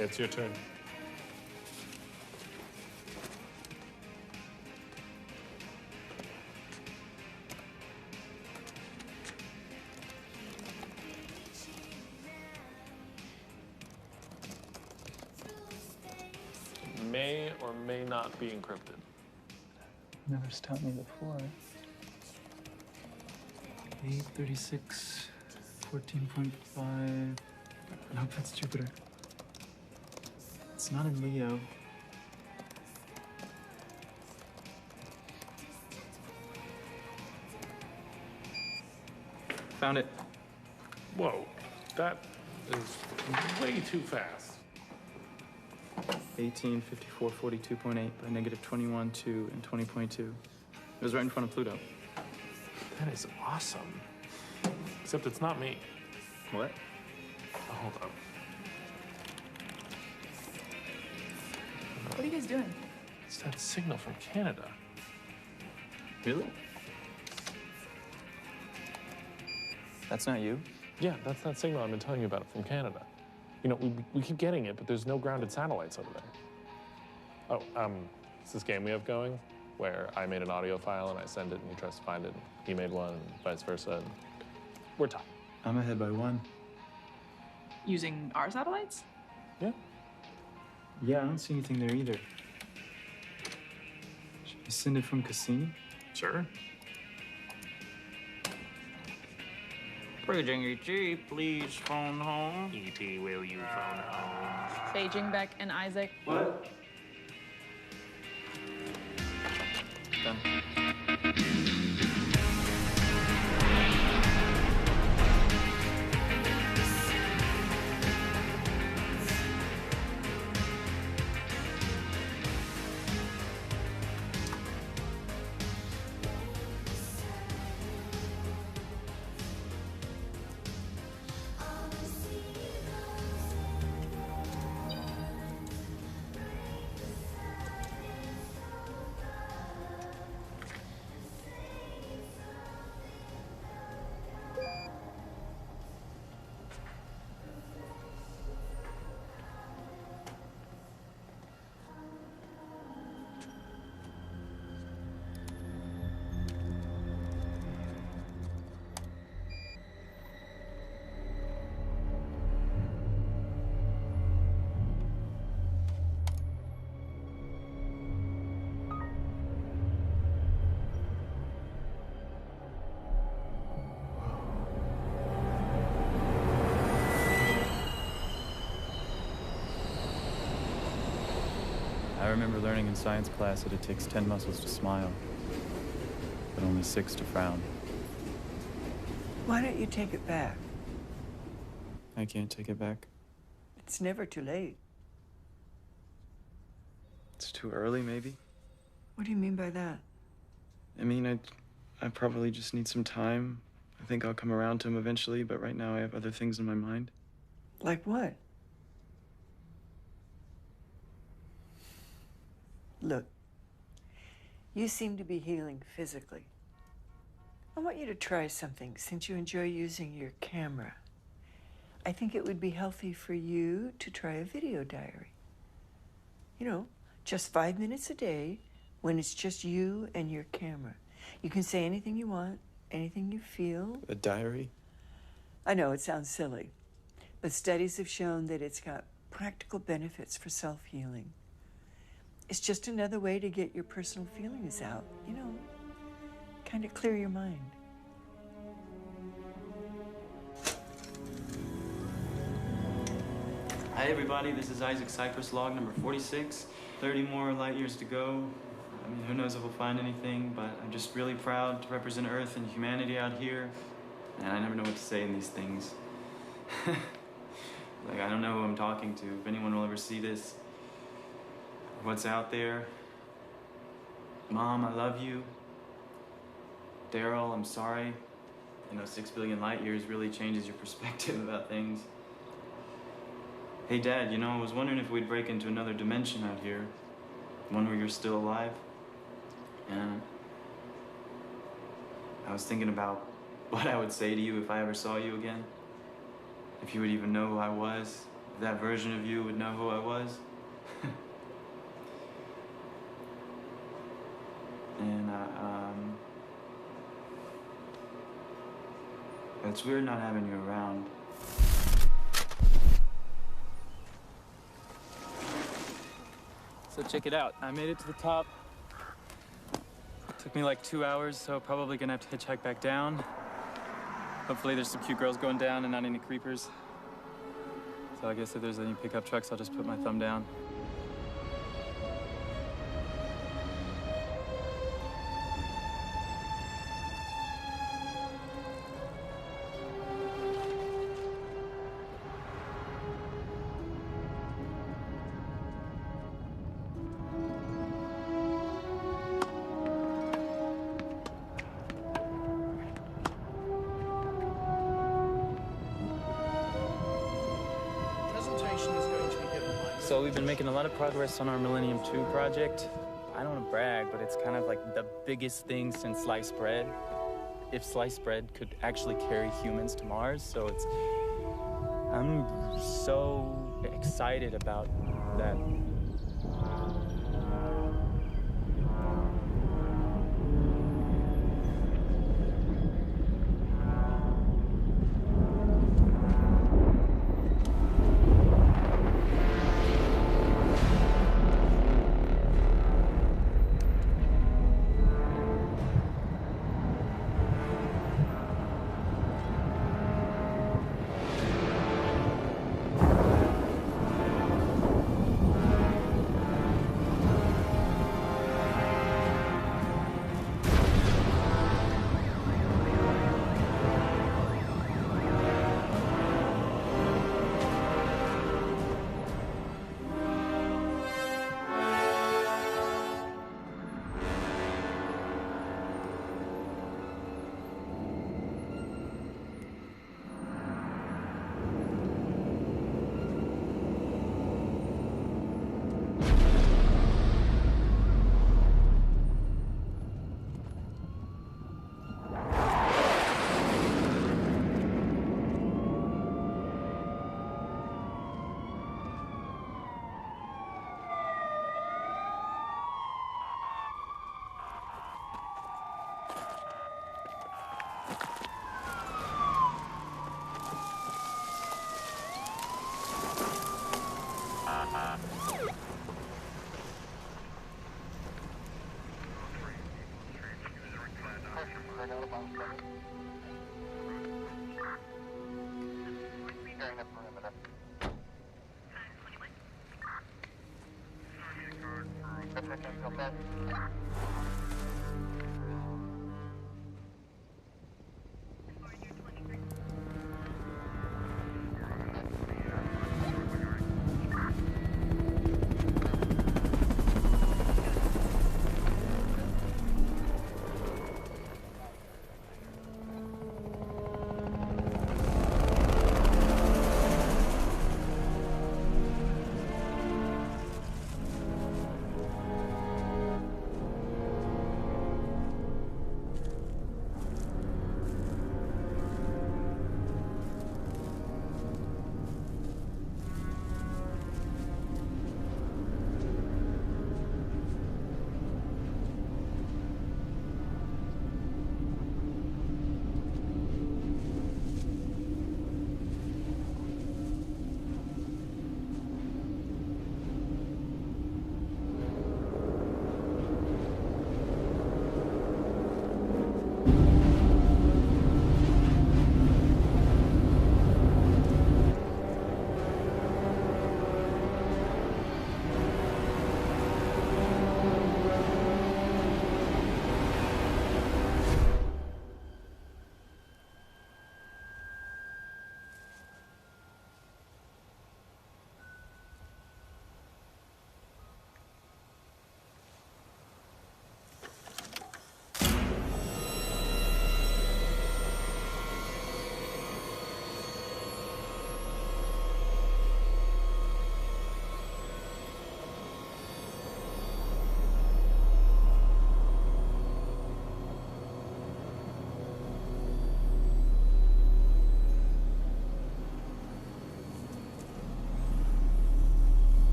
Okay, it's your turn. May or may not be encrypted. Never stopped me before. 836, 14.5. I hope that's Jupiter. It's not in Leo. Found it. Whoa, that is way too fast. 18, 54, 42.8 by negative 21, 2, and 20.2. It was right in front of Pluto. That is awesome. Except it's not me. What? Oh, hold on. What are you guys doing? It's that signal from Canada. Really? That's not you? Yeah, that's that signal I've been telling you about from Canada. You know, we keep getting it, but there's no grounded satellites over there. Oh, it's this game we have going where I made an audio file and I send it and he tries to find it. And he made one and vice versa. And we're tied. I'm ahead by 1. Using our satellites? Yeah. Yeah, I don't see anything there either. Should I send it from Cassini? Sure. Paging E.T., please phone home. E.T., will you phone home? Beijing, Beck, and Isaac. What? Done. I remember learning in science class that it takes 10 muscles to smile, but only 6 to frown. Why don't you take it back? I can't take it back. It's never too late. It's too early, maybe? What do you mean by that? I mean, I probably just need some time. I think I'll come around to him eventually, but right now I have other things in my mind. Like what? Look, you seem to be healing physically. I want you to try something since you enjoy using your camera. I think it would be healthy for you to try a video diary. You know, just 5 minutes a day when it's just you and your camera. You can say anything you want, anything you feel. A diary? I know it sounds silly, but studies have shown that it's got practical benefits for self-healing. It's just another way to get your personal feelings out, you know, kind of clear your mind. Hi, everybody. This is Isaac Cypress, log number 46. 30 more light years to go. I mean, who knows if we'll find anything, but I'm just really proud to represent Earth and humanity out here. And I never know what to say in these things. Like, I don't know who I'm talking to. If anyone will ever see this, what's out there. Mom, I love you. Daryl, I'm sorry. You know, 6 billion light years really changes your perspective about things. Hey, Dad, you know, I was wondering if we'd break into another dimension out here. One where you're still alive. And I was thinking about what I would say to you if I ever saw you again. If you would even know who I was. that version of you would know who I was. And it's weird not having you around. So check it out. I made it to the top. Took me like 2 hours, so probably gonna have to hitchhike back down. Hopefully there's some cute girls going down and not any creepers. So I guess if there's any pickup trucks, I'll just put my thumb down. So we've been making a lot of progress on our Millennium 2 project. I don't want to brag, but it's kind of like the biggest thing since sliced bread. If sliced bread could actually carry humans to Mars, so I'm so excited about that.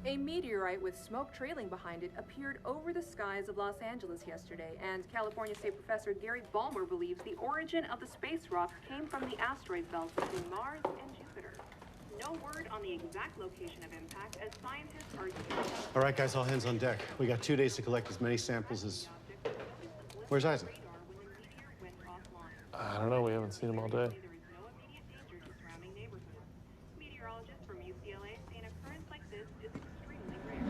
A meteorite with smoke trailing behind it appeared over the skies of Los Angeles yesterday, and California State Professor Gary Ballmer believes the origin of the space rock came from the asteroid belt between Mars and Jupiter. No word on the exact location of impact, as scientists are using... All right, guys, all hands on deck. We got 2 days to collect as many samples as... Where's Isaac? I don't know, we haven't seen him all day. Meteorologists from UCLA say an occurrence like this is extremely rare.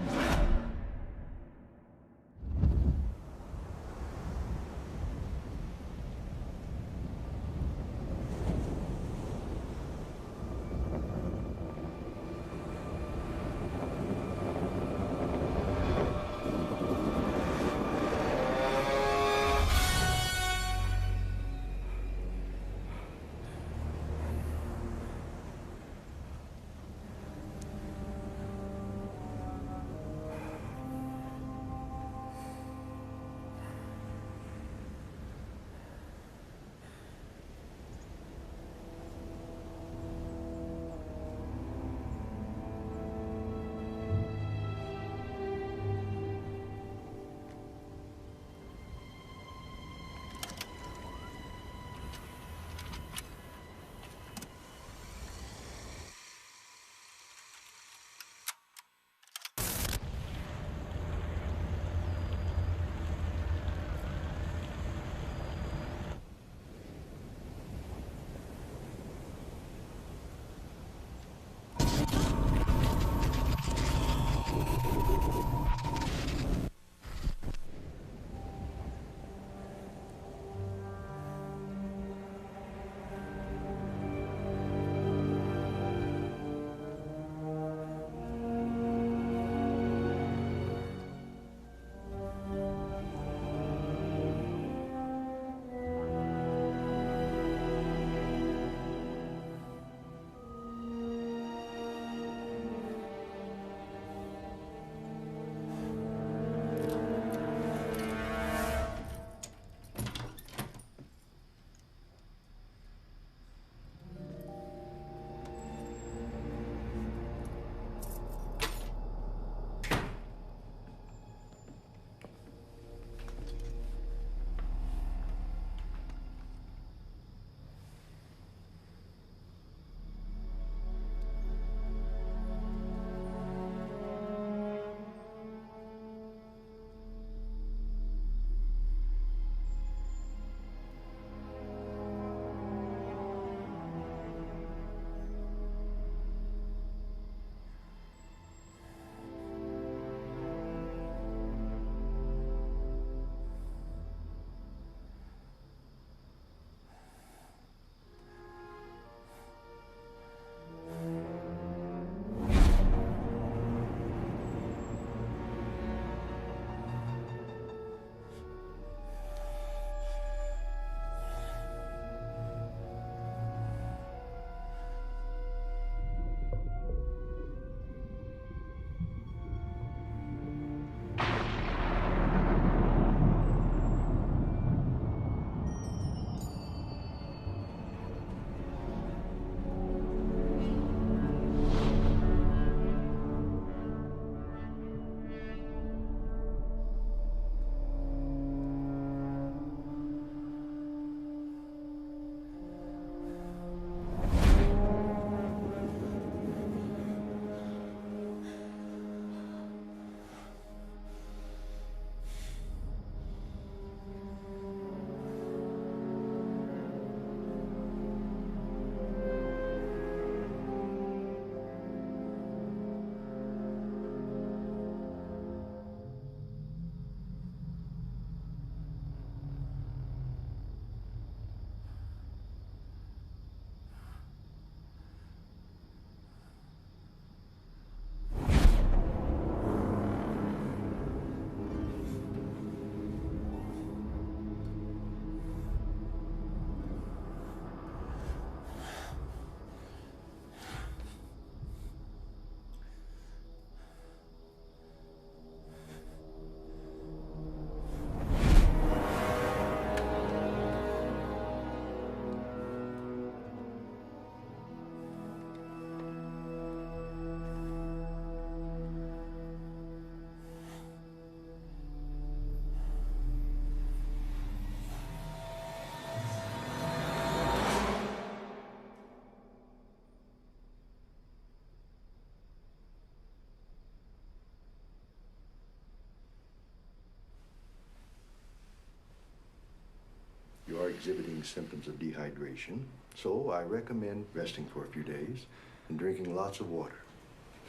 showing symptoms of dehydration, so I recommend resting for a few days and drinking lots of water.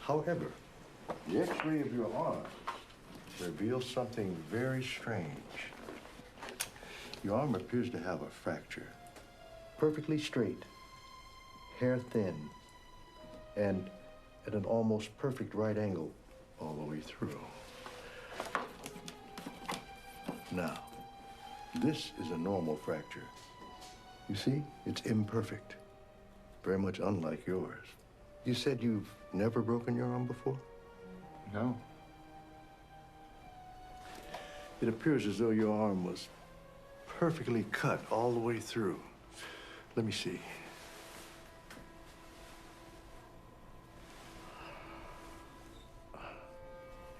However, the x-ray of your arm reveals something very strange. Your arm appears to have a fracture. Perfectly straight, hair thin, and at an almost perfect right angle all the way through. Now, this is a normal fracture. You see, it's imperfect, very much unlike yours. You said you've never broken your arm before? No. It appears as though your arm was perfectly cut all the way through. Let me see.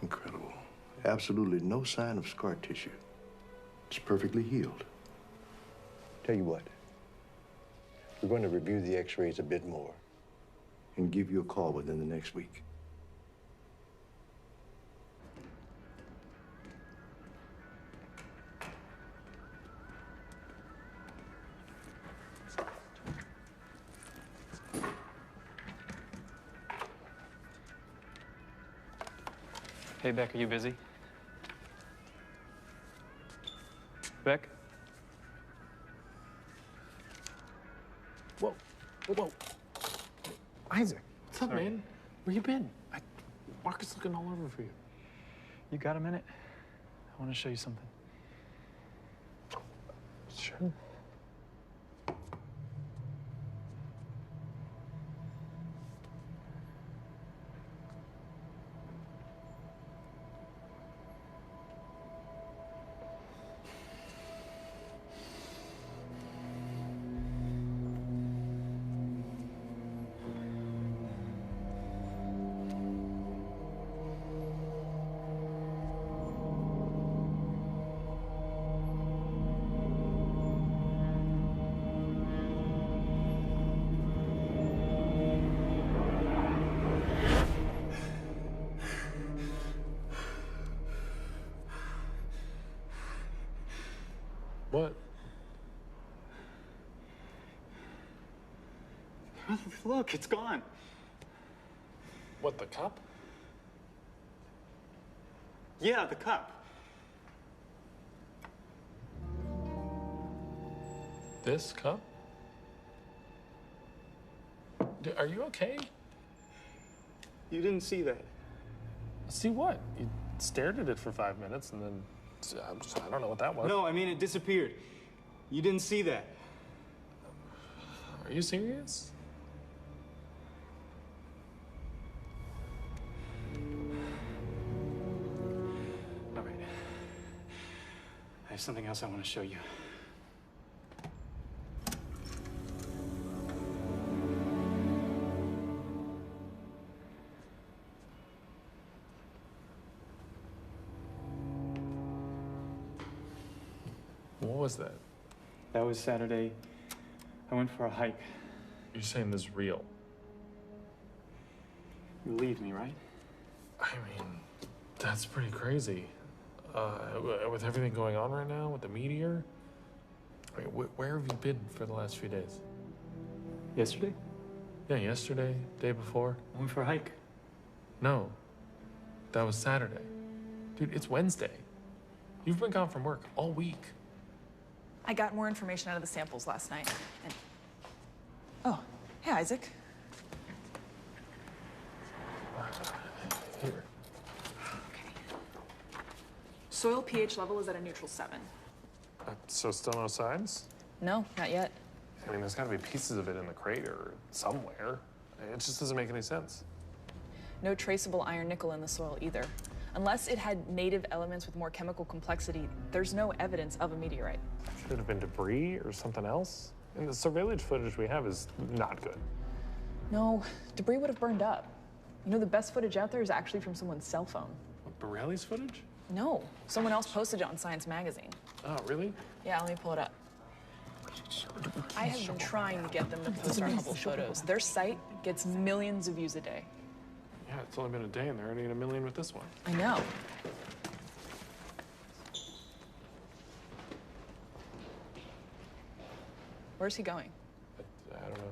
Incredible. Absolutely no sign of scar tissue. It's perfectly healed. Tell you what, we're going to review the x-rays a bit more and give you a call within the next week. Hey, Beck, are you busy? Beck? Whoa, whoa. Isaac, what's up, man? Where you been? Marcus looking all over for you. You got a minute? I want to show you something. Sure. What? Look, it's gone. What, the cup? Yeah, the cup. This cup? Are you okay? You didn't see that. See what? You stared at it for 5 minutes and then I don't know what that was. No, I mean, it disappeared. You didn't see that. Are you serious? All right. I have something else I want to show you. What was that? That was Saturday. I went for a hike. You're saying this is real? You believe me, right? I mean, that's pretty crazy. With everything going on right now, with the meteor. I mean, where have you been for the last few days? Yesterday? Yeah, yesterday, day before. I went for a hike. No, that was Saturday. Dude, it's Wednesday. You've been gone from work all week. I got more information out of the samples last night. And... Oh, hey, Isaac. Here. Okay. Soil pH level is at a neutral 7. So still no signs? No, not yet. I mean, there's got to be pieces of it in the crater somewhere. It just doesn't make any sense. No traceable iron nickel in the soil either. Unless it had native elements with more chemical complexity, there's no evidence of a meteorite. Could it have been debris or something else? And the surveillance footage we have is not good. No, debris would have burned up. You know, the best footage out there is actually from someone's cell phone. What, Borelli's footage? No, someone else posted it on Science Magazine. Oh, really? Yeah, let me pull it up. I have been trying to get them to post our Hubble photos. Their site gets millions of views a day. Yeah, it's only been a day and they're already at 1 million with this one. I know. Where's he going? I don't know.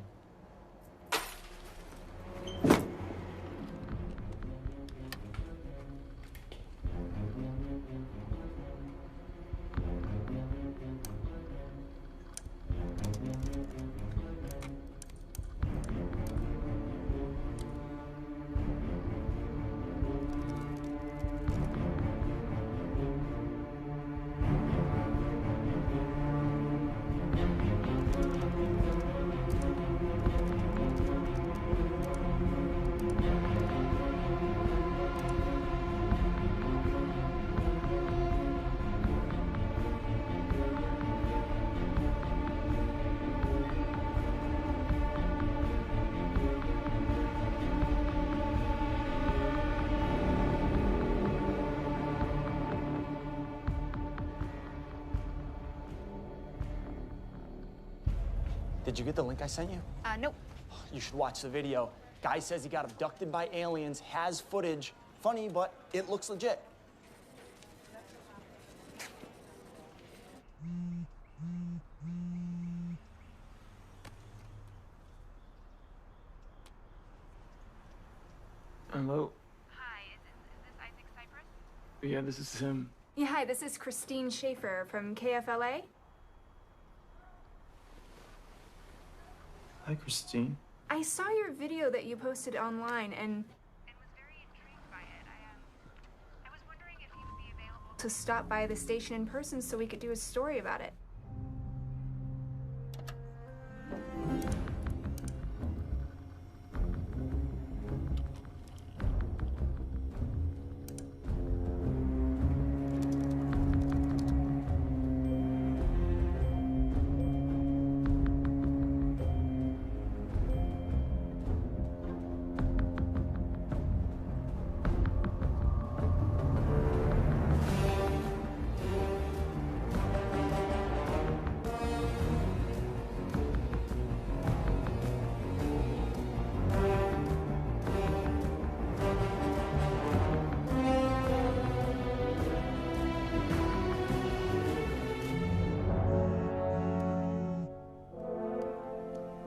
Did you get the link I sent you? Nope. You should watch the video. Guy says he got abducted by aliens, has footage. Funny, but it looks legit. Hello? Hi, is this Isaac Cypress? Yeah, this is him. Yeah, hi, this is Christine Schaefer from KFLA. Hi, Christine. I saw your video that you posted online and was very intrigued by it. I was wondering if you would be available to stop by the station in person so we could do a story about it.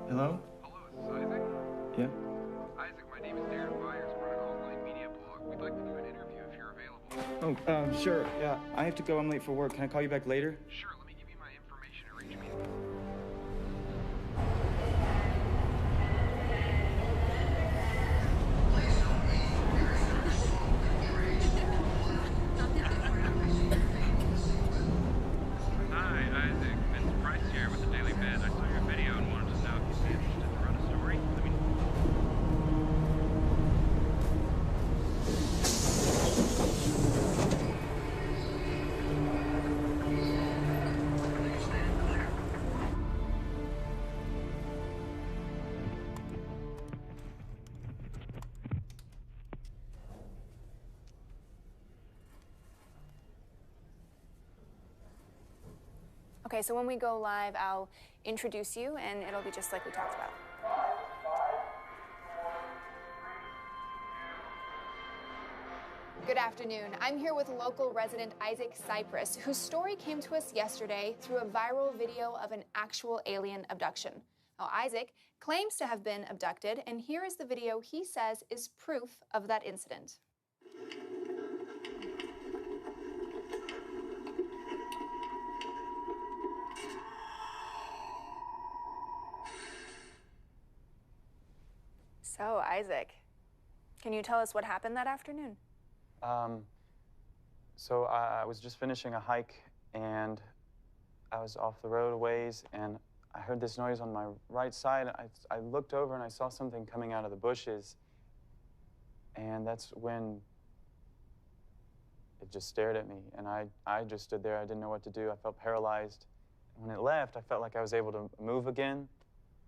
Hello? Hello, is this Isaac? Yeah? Isaac, my name is Darren Byers. We're an online media blog. We'd like to do an interview if you're available. Oh, sure. Yeah, I have to go. I'm late for work. Can I call you back later? Sure, let me give you my information and reach me. Hi, Isaac. Vince Price here with the Daily Bed. I saw your video and wanted to know if you'd be interested to run a story. Let me Okay, so when we go live, I'll introduce you and it'll be just like we talked about. Good afternoon. I'm here with local resident Isaac Cypress, whose story came to us yesterday through a viral video of an actual alien abduction. Now, Isaac claims to have been abducted, and here is the video he says is proof of that incident. So, Isaac, can you tell us what happened that afternoon? So I was just finishing a hike, and I was off the road a ways, and I heard this noise on my right side. I looked over, and I saw something coming out of the bushes, and that's when it just stared at me, and I just stood there. I didn't know what to do. I felt paralyzed. And when it left, I felt like I was able to move again.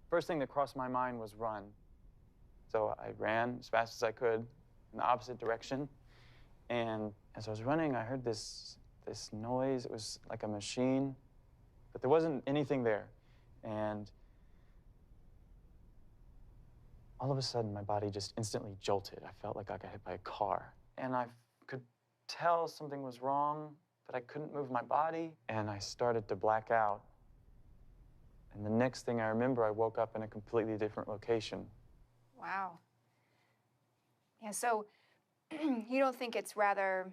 First thing that crossed my mind was run. So I ran as fast as I could in the opposite direction. And as I was running, I heard this noise. It was like a machine, but there wasn't anything there. And all of a sudden, my body just instantly jolted. I felt like I got hit by a car. And I could tell something was wrong, but I couldn't move my body. And I started to black out. And the next thing I remember, I woke up in a completely different location. Wow. Yeah, so you don't think it's rather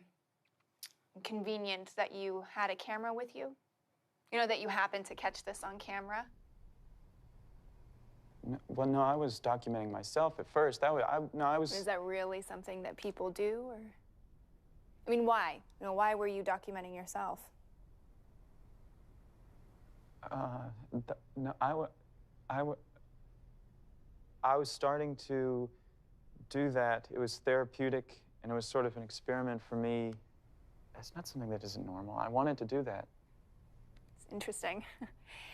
convenient that you had a camera with you? You know, that you happened to catch this on camera? Well, no, I was documenting myself at first. I was. Is that really something that people do, or? I mean, why? You know, why were you documenting yourself? No, I was starting to do that. It was therapeutic, and it was sort of an experiment for me. It's not something that isn't normal. I wanted to do that. It's interesting.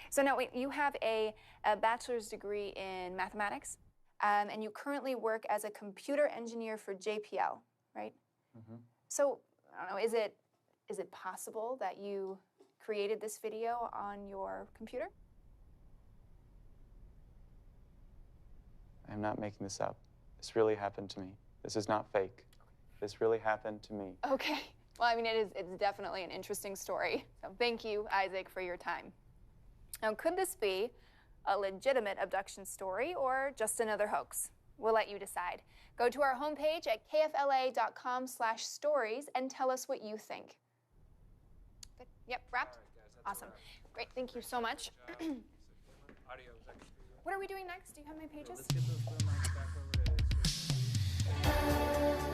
So now, wait, you have a bachelor's degree in mathematics, and you currently work as a computer engineer for JPL, right? Mm-hmm. So, I don't know, is it possible that you created this video on your computer? I'm not making this up. This really happened to me. This is not fake. This really happened to me. Okay. Well, I mean, it's definitely an interesting story. So thank you, Isaac, for your time. Now, could this be a legitimate abduction story or just another hoax? We'll let you decide. Go to our homepage at kfla.com/stories and tell us what you think. Good. Yep, wrapped? Awesome. Great, thank you so much. What are we doing next? Do you have my pages? Let's get those phone lines back over to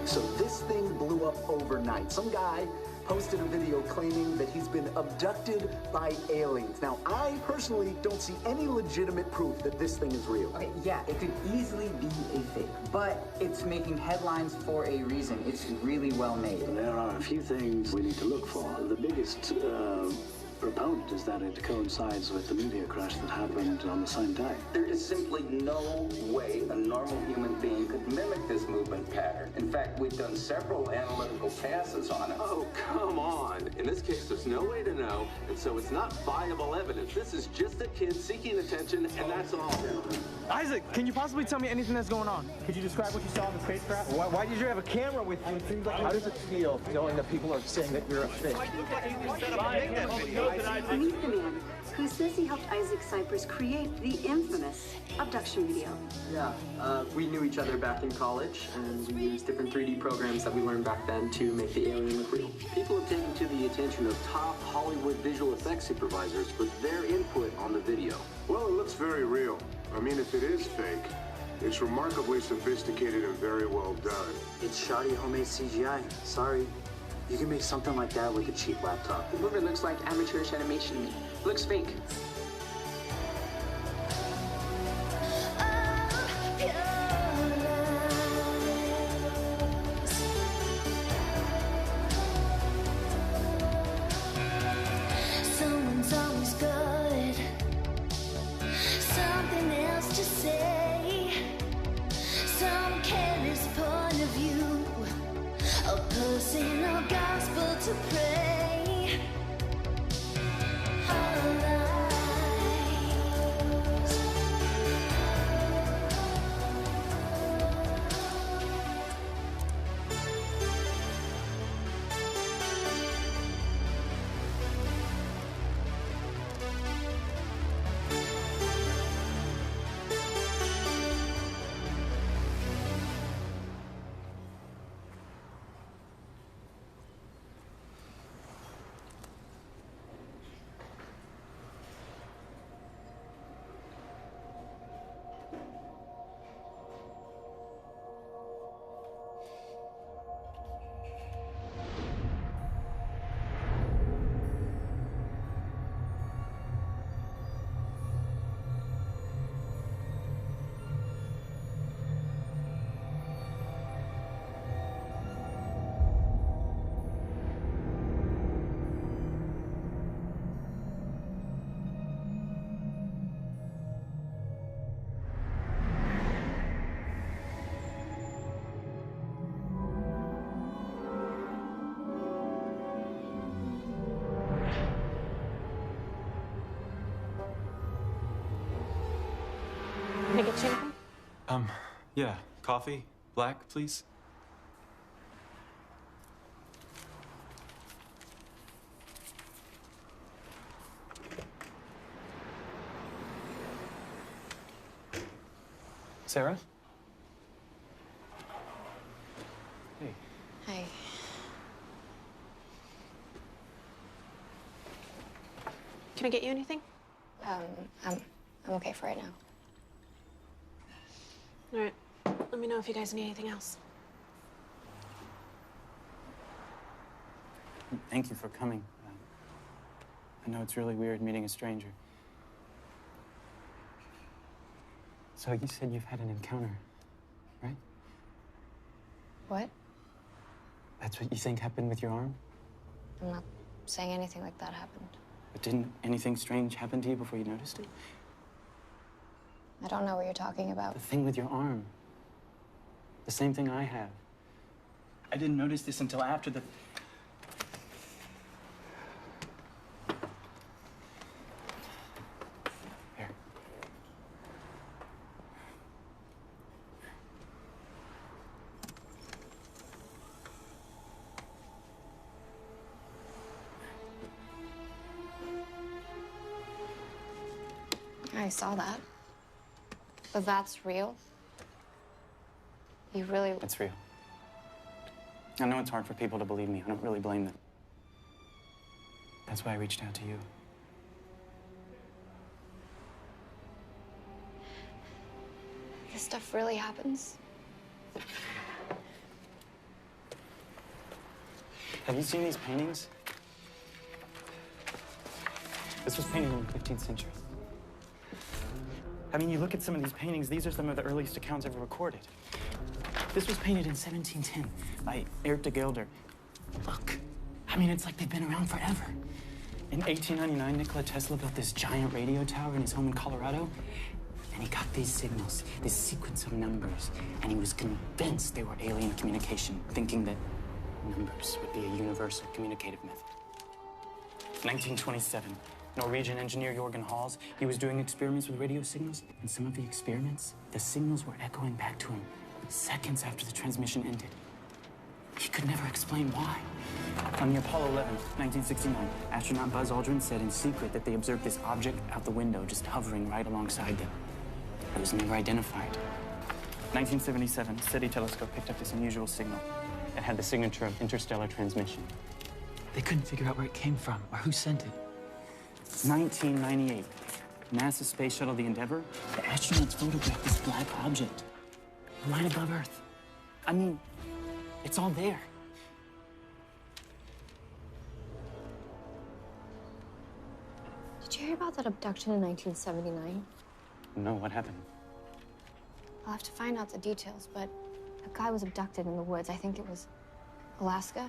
So this thing blew up overnight. Some guy posted a video claiming that he's been abducted by aliens. Now, I personally don't see any legitimate proof that this thing is real. Okay, yeah, it could easily be a fake, but it's making headlines for a reason. It's really well made. There are a few things we need to look for. The biggest proponent is that it coincides with the meteor crash that happened on the same day. There is simply no way a normal human being could mimic this movement pattern. In fact, we've done several analytical passes on it. Oh, come on. In this case, there's no way to know, and so it's not viable evidence. This is just a kid seeking attention, and that's all. Isaac, can you possibly tell me anything that's going on? Could you describe what you saw in the spacecraft? Why did you have a camera with you? It seems like. How does it feel knowing that people are saying that you're a fish? Meet the man who says he helped Isaac Cypress create the infamous abduction video. Yeah, we knew each other back in college, and we used different 3D programs that we learned back then to make the alien look real. People have taken to the attention of top Hollywood visual effects supervisors for their input on the video. Well, it looks very real. I mean, if it is fake, it's remarkably sophisticated and very well done. It's shoddy homemade CGI. Sorry. You can make something like that with a cheap laptop. The movie looks like amateurish animation. It looks fake. Someone's always got something else to say, some careless point of view, a personal gospel to pray. Yeah, coffee, black, please. Sarah? Hey. Hi. Can I get you anything? I'm okay for right now. All right. Let me know if you guys need anything else. Thank you for coming. I know it's really weird meeting a stranger. So you said you've had an encounter, right? What? That's what you think happened with your arm? I'm not saying anything like that happened. But didn't anything strange happen to you before you noticed it? I don't know what you're talking about. The thing with your arm. The same thing I have. I didn't notice this until after the... Here. I saw that. But that's real? You really... It's real. I know it's hard for people to believe me. I don't really blame them. That's why I reached out to you. This stuff really happens? Have you seen these paintings? This was painted in the 15th century. I mean, you look at some of these paintings, these are some of the earliest accounts ever recorded. This was painted in 1710 by Eric de Gelder. Look, I mean, it's like they've been around forever. In 1899, Nikola Tesla built this giant radio tower in his home in Colorado, and he got these signals, this sequence of numbers, and he was convinced they were alien communication, thinking that numbers would be a universal communicative method. 1927, Norwegian engineer Jorgen Hals, he was doing experiments with radio signals, and some of the experiments, the signals were echoing back to him seconds after the transmission ended. He could never explain why. On the Apollo 11, 1969, astronaut Buzz Aldrin said in secret that they observed this object out the window just hovering right alongside them. It was never identified. 1977, SETI telescope picked up this unusual signal. It had the signature of interstellar transmission. They couldn't figure out where it came from or who sent it. 1998, NASA space shuttle the Endeavour, the astronauts photographed this black object right above Earth. I mean, it's all there. Did you hear about that abduction in 1979? No, what happened? I'll have to find out the details, but a guy was abducted in the woods. I think it was Alaska.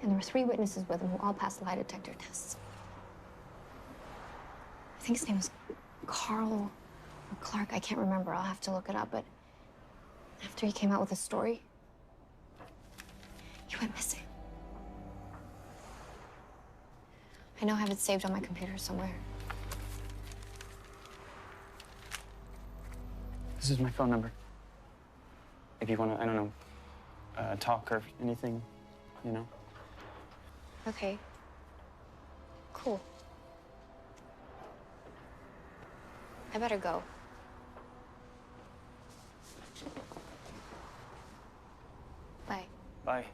And there were 3 witnesses with him who all passed lie detector tests. I think his name was Carl or Clark. I can't remember. I'll have to look it up. But after he came out with his story, he went missing. I know I have it saved on my computer somewhere. This is my phone number. If you want to, I don't know, talk or anything, you know? Okay. Cool. I better go. Bye. Bye.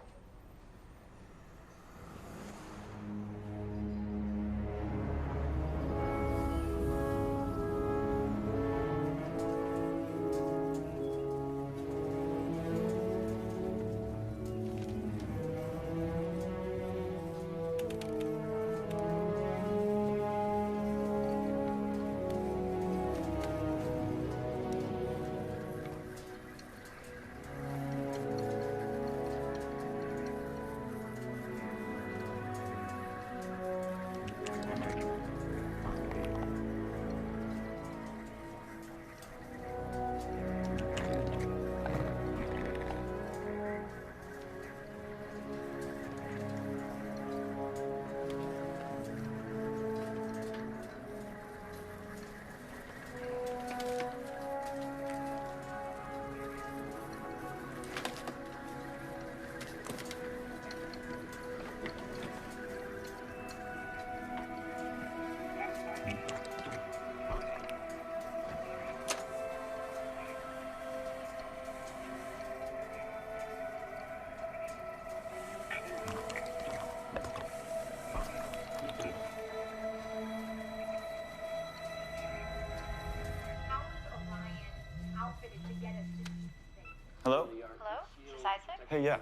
Hey, yeah.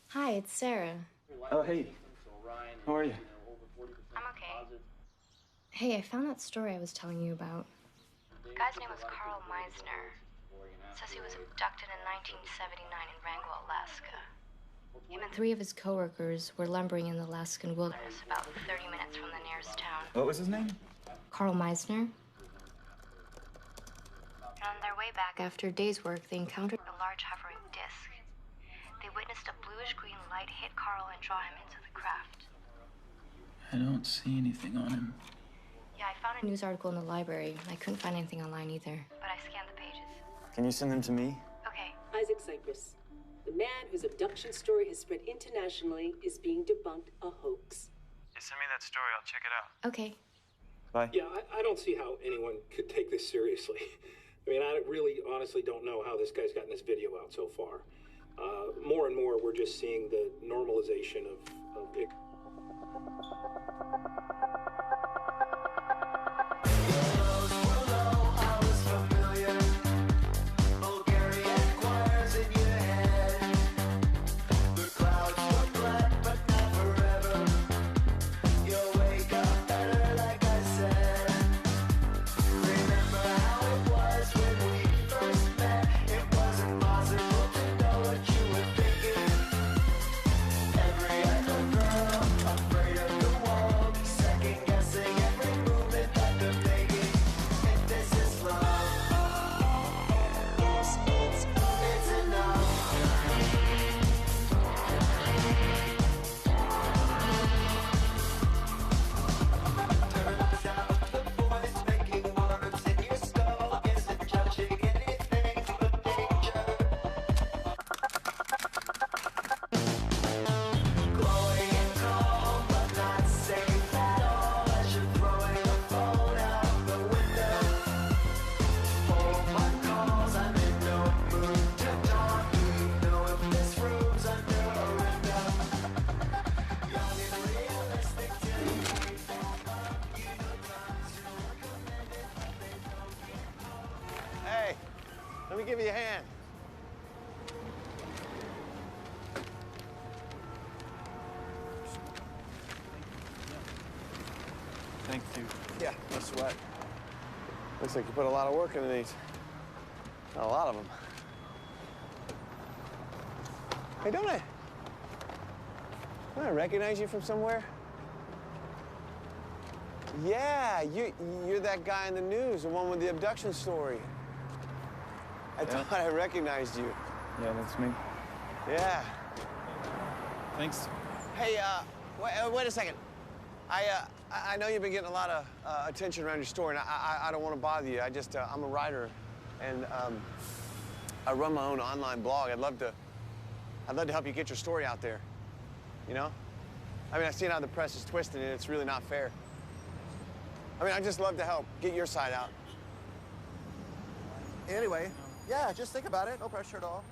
Hi, it's Sarah. Oh, hey. How are you? I'm okay. Hey, I found that story I was telling you about. The guy's name was Carl Meisner. It says he was abducted in 1979 in Wrangell, Alaska. Him and 3 of his coworkers were lumbering in the Alaskan wilderness about 30 minutes from the nearest town. What was his name? Carl Meisner. And on their way back after a day's work, they encountered a large hovering disc. They witnessed a bluish-green light hit Carl and draw him into the craft. I don't see anything on him. Yeah, I found a news article in the library. I couldn't find anything online either, but I scanned the pages. Can you send them to me? Okay. Isaac Cypress, the man whose abduction story has spread internationally, is being debunked a hoax. Yeah, send me that story. I'll check it out. Okay. Bye. Yeah, I don't see how anyone could take this seriously. I mean, I really honestly don't know how this guy's gotten this video out so far. More and more, we're just seeing the normalization of it. Hey, let me give you a hand. Thank you. Yeah, no sweat. Looks like you put a lot of work into these. Not a lot of them. Hey, don't I recognize you from somewhere? Yeah, you're that guy in the news, the one with the abduction story. I thought I recognized you. Yeah, that's me. Yeah. Thanks. Hey, wait a second. I know you've been getting a lot of attention around your story, and I don't want to bother you. I'm a writer, and I run my own online blog. I'd love to help you get your story out there. You know? I mean, I've seen how the press is twisting it. It's really not fair. I mean, I'd just love to help get your side out. Anyway, yeah, just think about it. No pressure at all.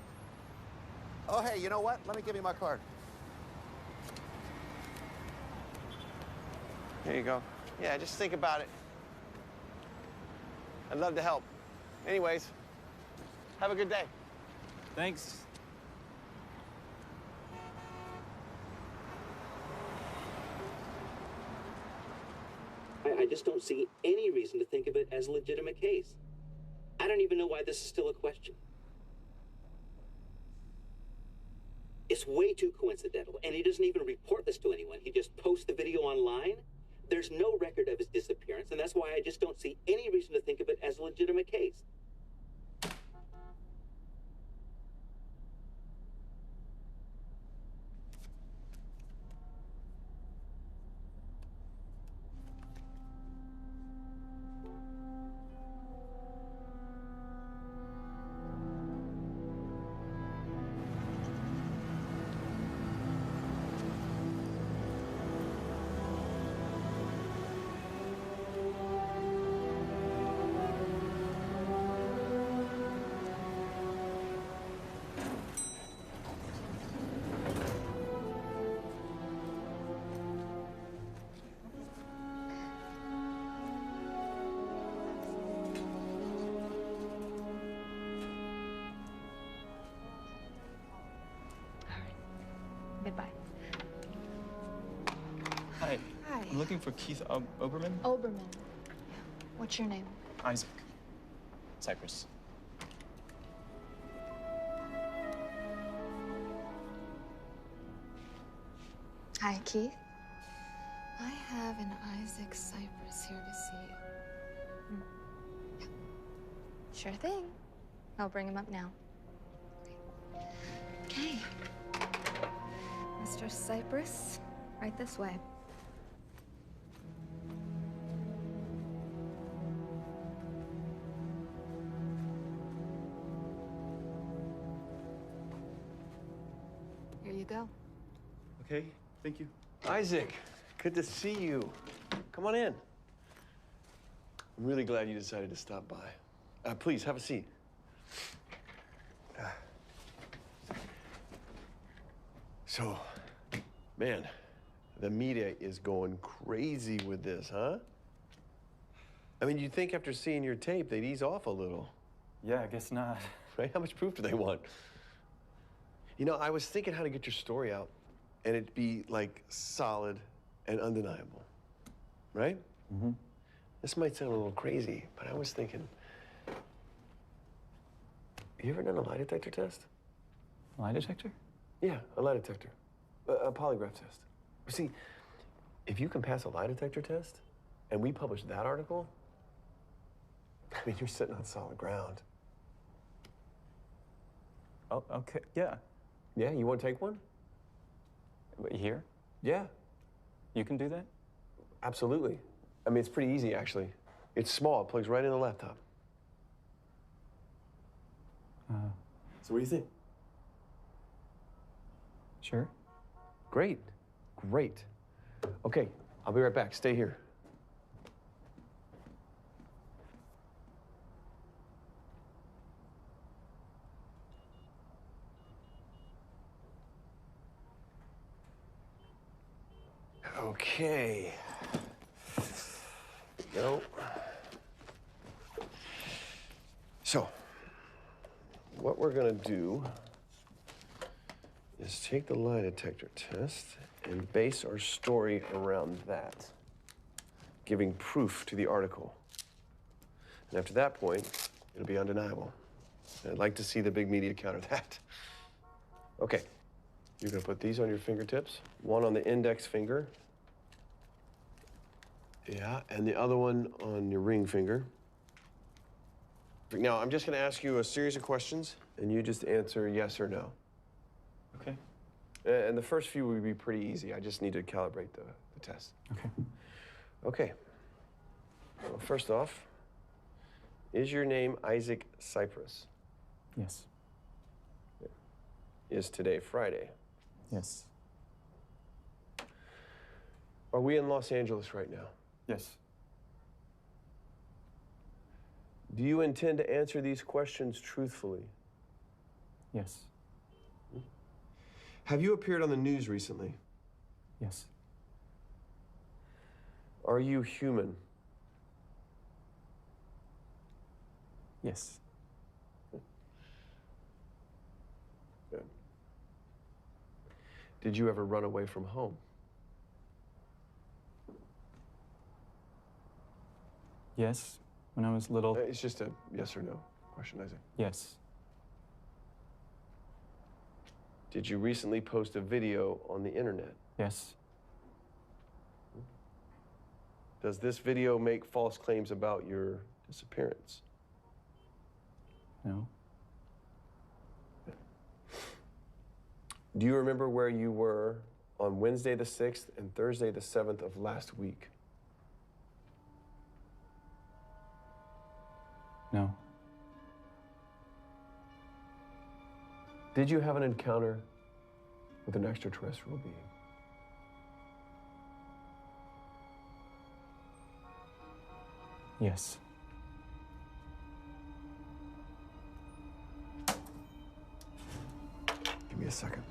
Oh, hey, you know what? Let me give you my card. There you go. Yeah, just think about it. I'd love to help. Anyways, have a good day. Thanks. I just don't see any reason to think of it as a legitimate case. I don't even know why this is still a question. It's way too coincidental, and he doesn't even report this to anyone. He just posts the video online. There's no record of his disappearance, and that's why I just don't see any reason to think of it as a legitimate case. I'm looking for Keith Oberman. Oberman. What's your name? Isaac. Cypress. Hi, Keith. I have an Isaac Cypress here to see you. Yeah. Sure thing. I'll bring him up now. Okay. Mr. Cypress, right this way. Here you go. Okay, thank you. Isaac, good to see you. Come on in. I'm really glad you decided to stop by. Please, have a seat. So, man, the media is going crazy with this, huh? I mean, you'd think after seeing your tape, they'd ease off a little. Yeah, I guess not. Right? How much proof do they want? You know, I was thinking how to get your story out, and it'd be, like, solid and undeniable, right? Mm-hmm. This might sound a little crazy, but I was thinking, you ever done a lie detector test? Lie detector? Yeah, a lie detector. A polygraph test. See, if you can pass a lie detector test, and we publish that article, I mean, you're sitting on solid ground. Oh, okay, yeah. Yeah, you want to take one? Here? Yeah. You can do that? Absolutely. I mean, it's pretty easy, actually. It's small, it plugs right in the laptop. So what do you think? Sure. Great, great. Okay, I'll be right back. Stay here. Okay. No. So, what we're gonna do is take the lie detector test and base our story around that, giving proof to the article. And after that point, it'll be undeniable. And I'd like to see the big media counter that. Okay, you're gonna put these on your fingertips, one on the index finger. Yeah, and the other one on your ring finger. Now, I'm just gonna ask you a series of questions, and you just answer yes or no. Okay. And the first few will be pretty easy. I just need to calibrate the test. Okay. Okay. Well, first off, is your name Isaac Cypress? Yes. Is today Friday? Yes. Are we in Los Angeles right now? Yes. Do you intend to answer these questions truthfully? Yes. Have you appeared on the news recently? Yes. Are you human? Yes. Good. Did you ever run away from home? Yes. When I was little. It's just a yes or no question, Isaac. Yes. Did you recently post a video on the internet? Yes. Does this video make false claims about your disappearance? No. Do you remember where you were on Wednesday the 6th and Thursday the 7th of last week? No. Did you have an encounter with an extraterrestrial being? Yes. Give me a second.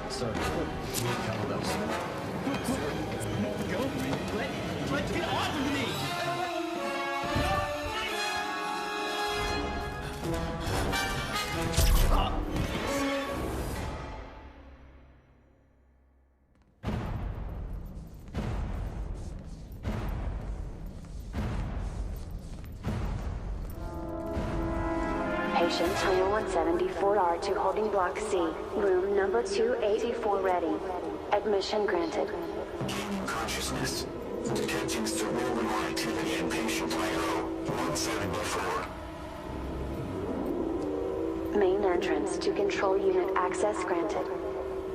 Sir, count us. Let's get off of me! Patient 2174R to holding block C, room number 284 ready. Admission granted. Gaining consciousness. Detecting cerebral activity in patient IO 174. Main entrance to control unit access granted.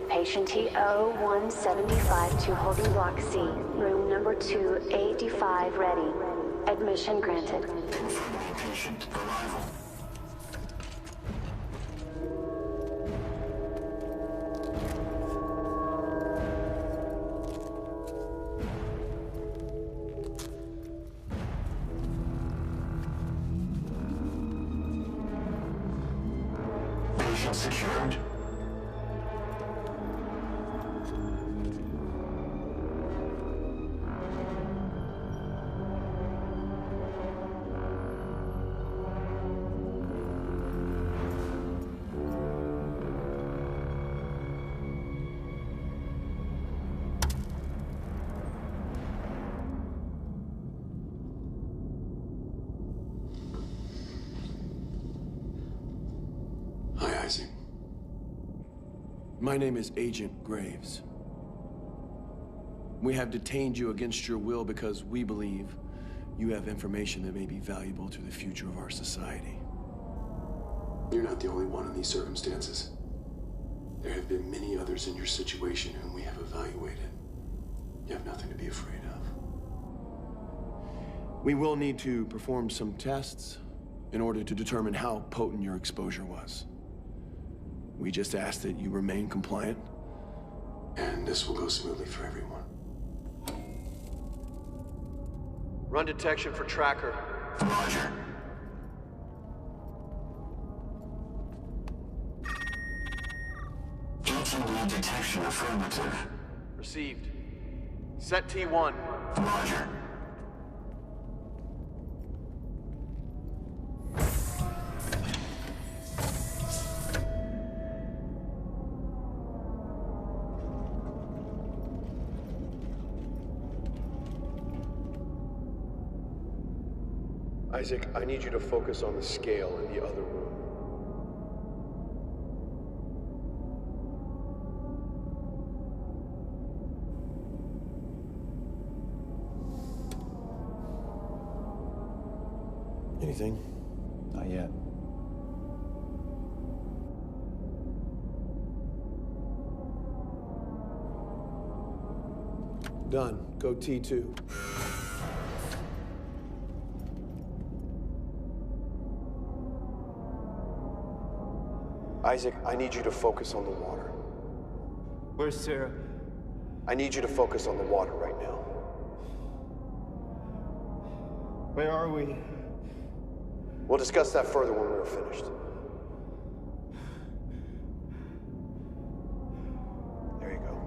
Patient TO 175 to holding block C, room number 285 ready. Admission granted. Confirming patient arrival. Patient secured. Hi, Isaac. My name is Agent Graves. We have detained you against your will because we believe you have information that may be valuable to the future of our society. You're not the only one in these circumstances. There have been many others in your situation whom we have evaluated. You have nothing to be afraid of. We will need to perform some tests in order to determine how potent your exposure was. We just ask that you remain compliant, and this will go smoothly for everyone. Run detection for tracker. Roger. ATV detection affirmative. Received. Set T1. Roger. Isaac, I need you to focus on the scale in the other room. Anything? Not yet. Done. Go T2. Isaac, I need you to focus on the water. Where's Sarah? I need you to focus on the water right now. Where are we? We'll discuss that further when we're finished. There you go.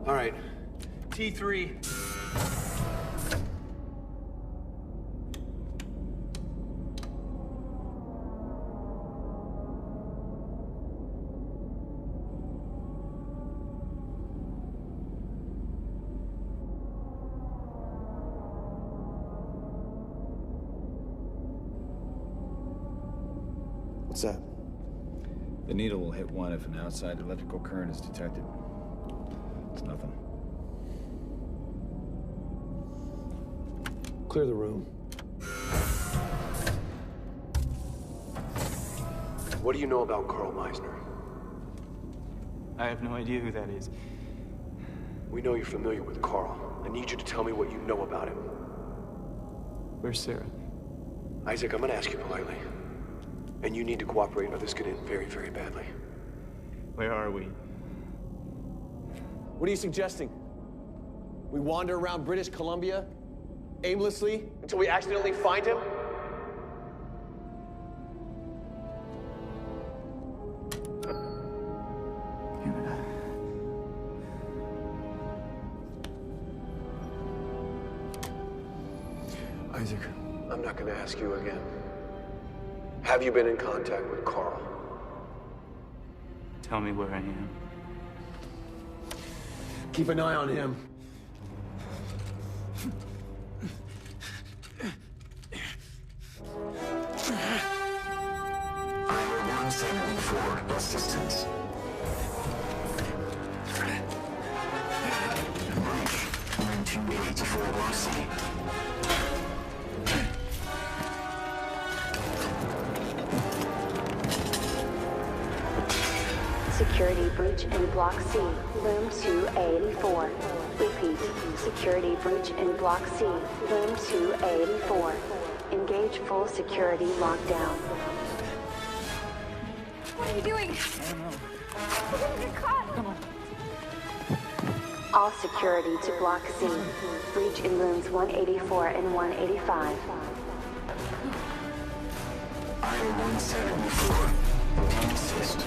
All right. T3. What's that? The needle will hit one if an outside electrical current is detected. It's nothing. Clear the room. What do you know about Carl Meisner? I have no idea who that is. We know you're familiar with Carl. I need you to tell me what you know about him. Where's Sarah? Isaac, I'm gonna ask you politely. And you need to cooperate or this could end very, very badly. Where are we? What are you suggesting? We wander around British Columbia aimlessly until we accidentally find him? Isaac, I'm not gonna ask you again. Have you been in contact with Carl? Tell me where I am. Keep an eye on him. Iowa 174, assistance. Breach, 1984 Block C. Security breach in Block C, Room 284. Repeat, security breach in Block C, Room 284. Engage full security lockdown. What are you doing? I don't know. We're gonna get caught. Come on. All security to Block C. Breach in Rooms 184 and 185. Iowa 174, assist.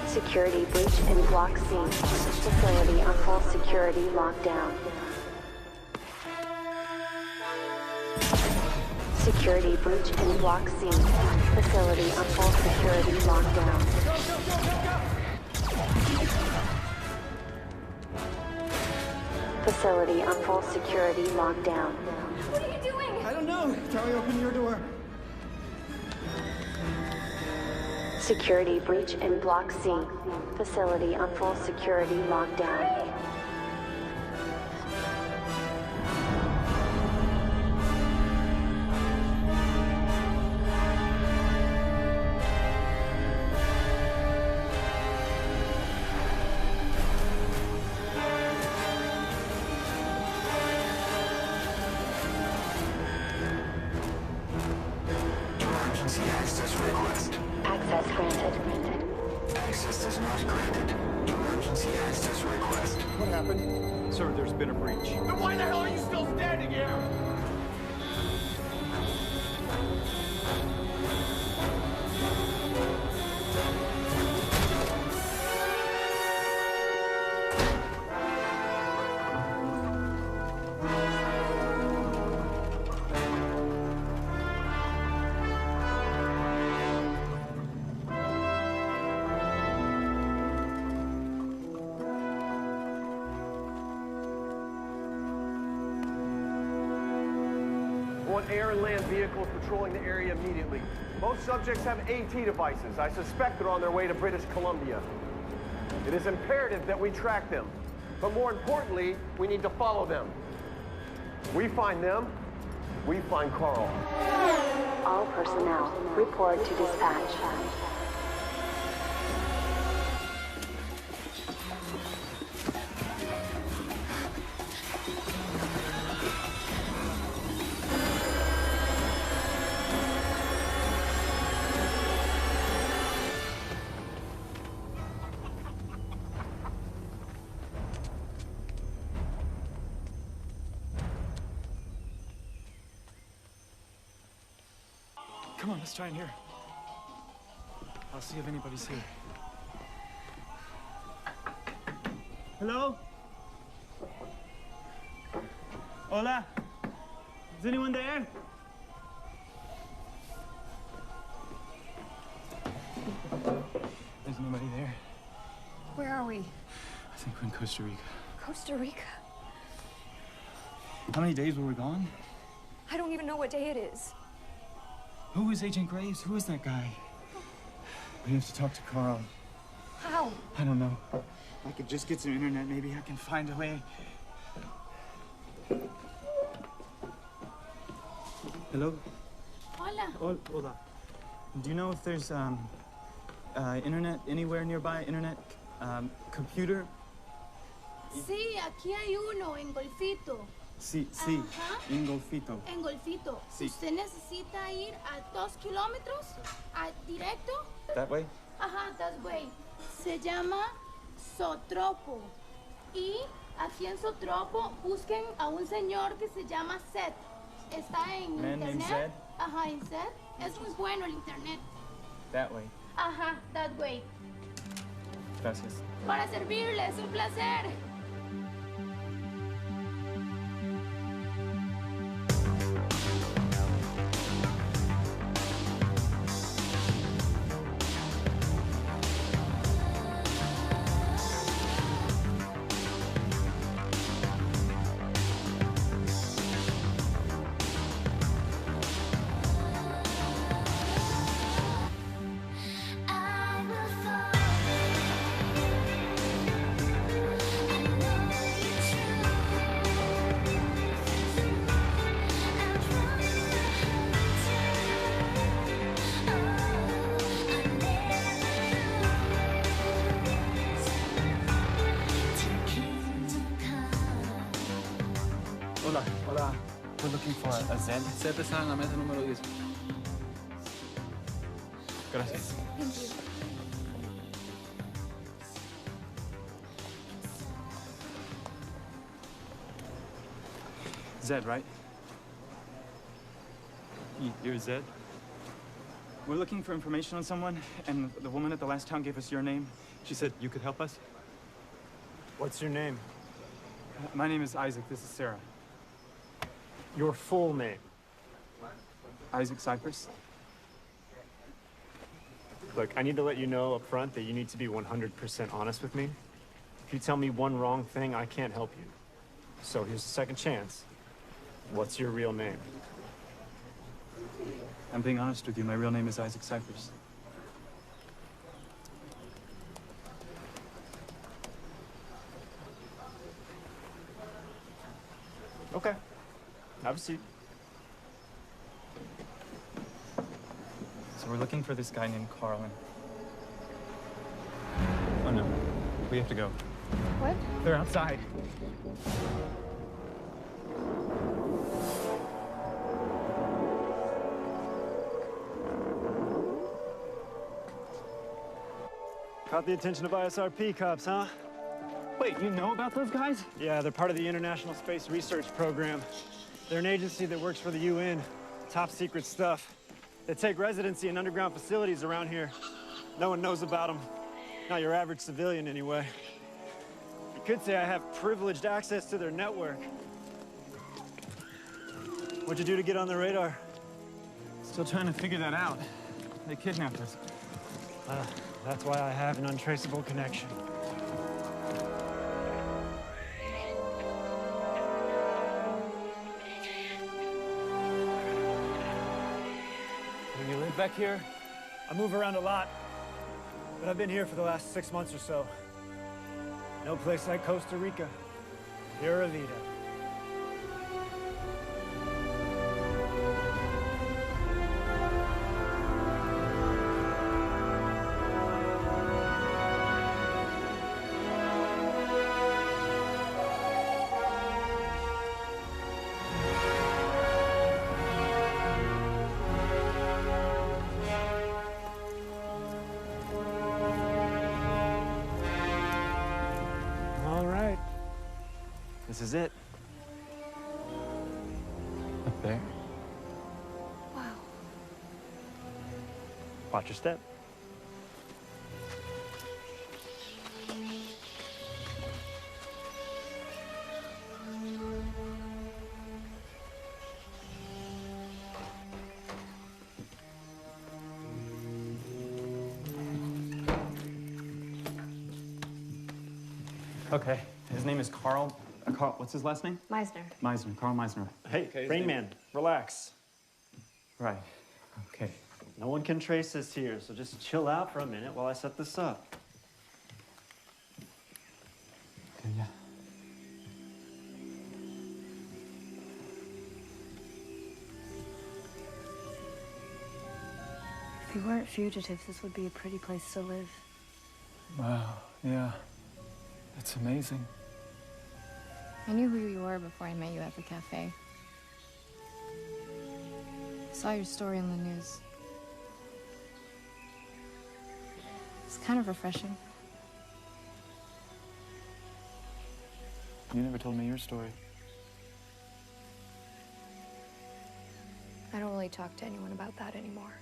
Security breach in Block C. Facility on full security lockdown. Security breach in Block C. Facility on full security lockdown. Facility on full security lockdown. What are you doing? I don't know. Charlie, open your door. Security breach in Block C. Facility on full security lockdown. Emergency access request. Access granted. Access is not granted. Emergency access request. What happened? Sir, there's been a breach. Then why the hell are you still standing here? Want air and land vehicles patrolling the area immediately. Most subjects have AT devices. I suspect they're on their way to British Columbia. It is imperative that we track them. But more importantly, we need to follow them. We find them, we find Carl. All personnel, report to dispatch. Come on, let's try in here. I'll see if anybody's here. Hello? Hola? Is anyone there? There's nobody there. Where are we? I think we're in Costa Rica. Costa Rica. How many days were we gone? I don't even know what day it is. Who is Agent Graves? Who is that guy? We have to talk to Carl. How? I don't know. I could just get some internet. Maybe I can find a way. Hello? Hola. Hola. Do you know if there's internet anywhere nearby? Internet? Computer? Sí, aquí hay uno en Golfito. Sí, Ajá. en Golfito. En Golfito. Sí. Usted necesita ir a 2 kilómetros directo. That way? Ajá, that way. Se llama Sotropo. Y aquí en Sotropo busquen a un señor que se llama Seth. Está en Man named internet. Zed? Ajá, en Seth. Es muy bueno el internet. That way. Ajá, that way. Gracias. Para servirle, es un placer. looking for a Zed. Zed está en la mesa número 10. Gracias. Thank you. Zed, right? You're Zed? We're looking for information on someone, and the woman at the last town gave us your name. She said you could help us. What's your name? My name is Isaac. This is Sarah. Your full name? Isaac Cypress. Look, I need to let you know up front that you need to be 100% honest with me. If you tell me one wrong thing, I can't help you. So here's a second chance. What's your real name? I'm being honest with you. My real name is Isaac Cypress. Okay. Have a seat. So we're looking for this guy named Carl. Oh no, we have to go. What? They're outside. Caught the attention of ISRP cops, huh? Wait, you know about those guys? Yeah, they're part of the International Space Research Program. They're an agency that works for the UN. Top secret stuff. They take residency in underground facilities around here. No one knows about them. Not your average civilian, anyway. You could say I have privileged access to their network. What'd you do to get on the radar? Still trying to figure that out. They kidnapped us. That's why I have an untraceable connection. You live back here? I move around a lot, but I've been here for the last 6 months or so. No place like Costa Rica. Pura vida. This is it. Up there? Wow. Watch your step. Okay, his name is Carl. Carl, what's his last name? Meisner. Meisner, Carl Meisner. Hey, Okay, Rain Man, relax. Right, okay. No one can trace this here, so just chill out for a minute while I set this up. Okay, yeah. If we weren't fugitives, this would be a pretty place to live. Wow, yeah. That's amazing. I knew who you were before I met you at the cafe. I saw your story in the news. It's kind of refreshing. You never told me your story. I don't really talk to anyone about that anymore.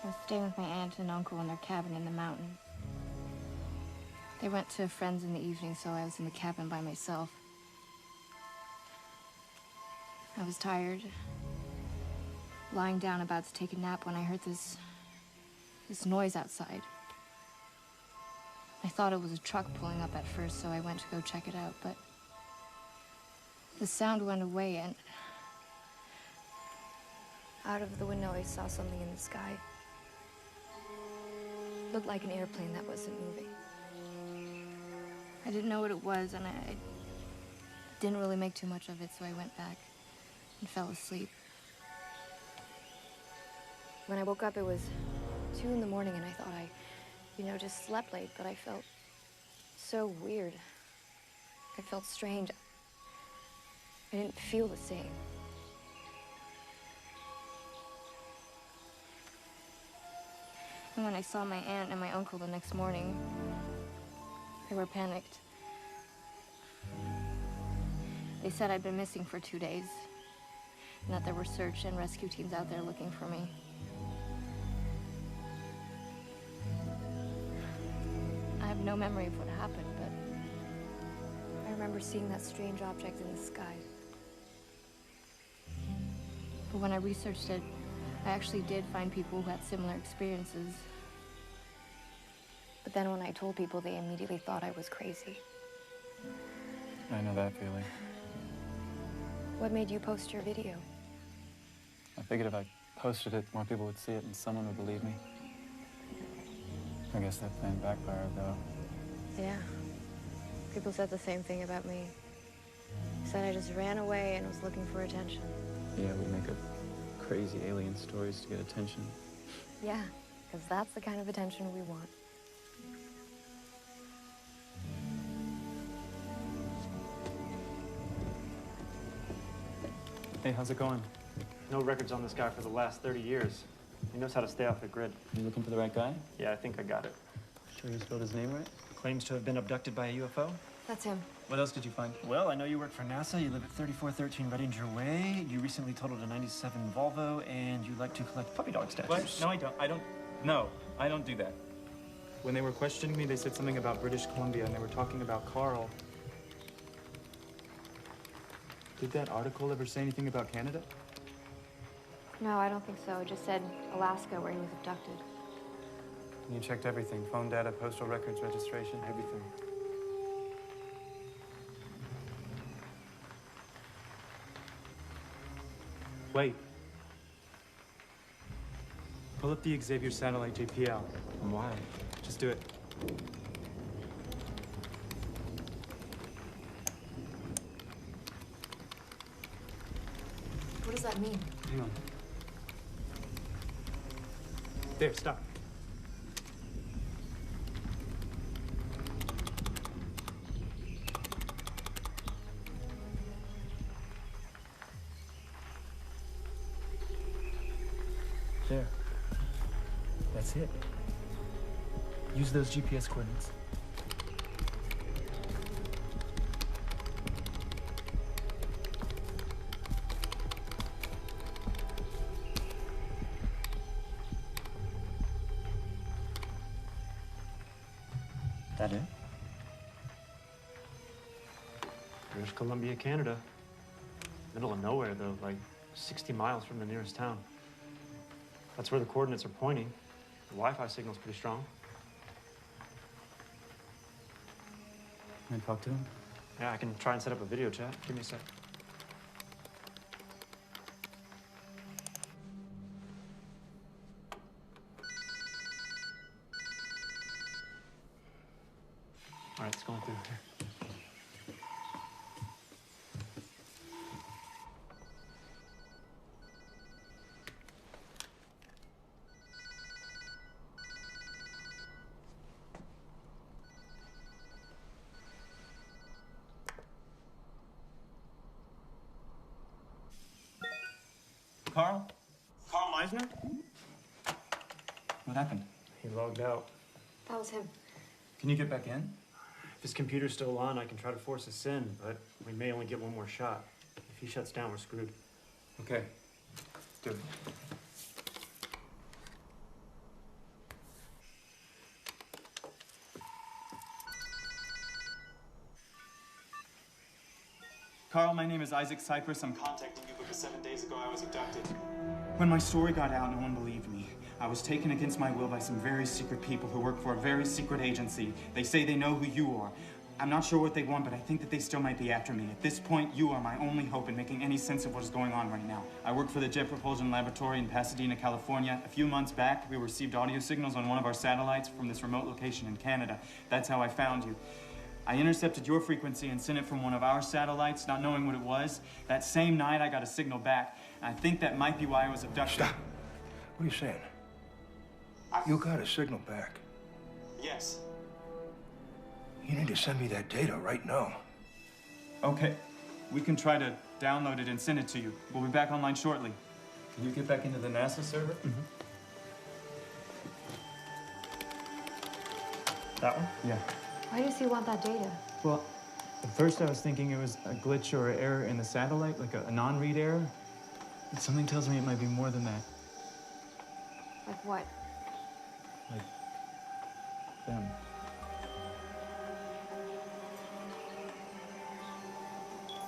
I was staying with my aunt and uncle in their cabin in the mountains. They went to friends in the evening, so I was in the cabin by myself. I was tired, lying down about to take a nap when I heard this noise outside. I thought it was a truck pulling up at first, so I went to go check it out, but the sound went away, and out of the window I saw something in the sky. Looked like an airplane that wasn't moving. I didn't know what it was, and I didn't really make too much of it, so I went back and fell asleep. When I woke up, it was 2 in the morning, and I thought I, just slept late, but I felt so weird. I felt strange. I didn't feel the same. And when I saw my aunt and my uncle the next morning, they were panicked. They said I'd been missing for 2 days, and that there were search and rescue teams out there looking for me. I have no memory of what happened, but I remember seeing that strange object in the sky. But when I researched it, I actually did find people who had similar experiences. But then when I told people, they immediately thought I was crazy. I know that feeling. What made you post your video? I figured if I posted it, more people would see it and someone would believe me. I guess that plan backfired, though. Yeah. People said the same thing about me. Said I just ran away and was looking for attention. Yeah, we make up crazy alien stories to get attention. Yeah, because that's the kind of attention we want. Hey, how's it going? No records on this guy for the last 30 years. He knows how to stay off the grid. You looking for the right guy? Yeah, I think I got it. Sure you spelled his name right? Claims to have been abducted by a UFO. That's him. What else did you find? Well, I know you work for NASA, you live at 3413 Redinger Way, you recently totaled a 97 Volvo, and you like to collect puppy dog statues. What? No, I don't. No, I don't do that. When they were questioning me, they said something about British Columbia, and they were talking about Carl. Did that article ever say anything about Canada? No, I don't think so. It just said Alaska, where he was abducted. And you checked everything, phone data, postal records, registration, everything. Wait. Pull up the Xavier satellite JPL. And why? Just do it. What does that mean? Hang on. There, stop. There. That's it. Use those GPS coordinates. That it? British Columbia, Canada. Middle of nowhere, though, like 60 miles from the nearest town. That's where the coordinates are pointing. The Wi-Fi signal's pretty strong. Can I talk to him? Yeah, I can try and set up a video chat. Give me a sec. All right, it's going through here. Carl? Carl Meisner? What happened? He logged out. That was him. Can you get back in? If his computer's still on, I can try to force us in, but we may only get one more shot. If he shuts down, we're screwed. Okay. Do it. Carl, my name is Isaac Cypress. I'm contacting you because 7 days ago I was abducted. When my story got out, no one believed me. I was taken against my will by some very secret people who work for a very secret agency. They say they know who you are. I'm not sure what they want, but I think that they still might be after me. At this point, you are my only hope in making any sense of what is going on right now. I work for the Jet Propulsion Laboratory in Pasadena, California. A few months back, we received audio signals on one of our satellites from this remote location in Canada. That's how I found you. I intercepted your frequency and sent it from one of our satellites, not knowing what it was. That same night, I got a signal back. And I think that might be why I was abducted. Stop. What are you saying? You got a signal back. Yes. You need to send me that data right now. Okay. We can try to download it and send it to you. We'll be back online shortly. Can you get back into the NASA server? Mm-hmm. That one? Yeah. Why does he want that data? Well, at first I was thinking it was a glitch or an error in the satellite, like a non-read error. But something tells me it might be more than that. Like what? Like them.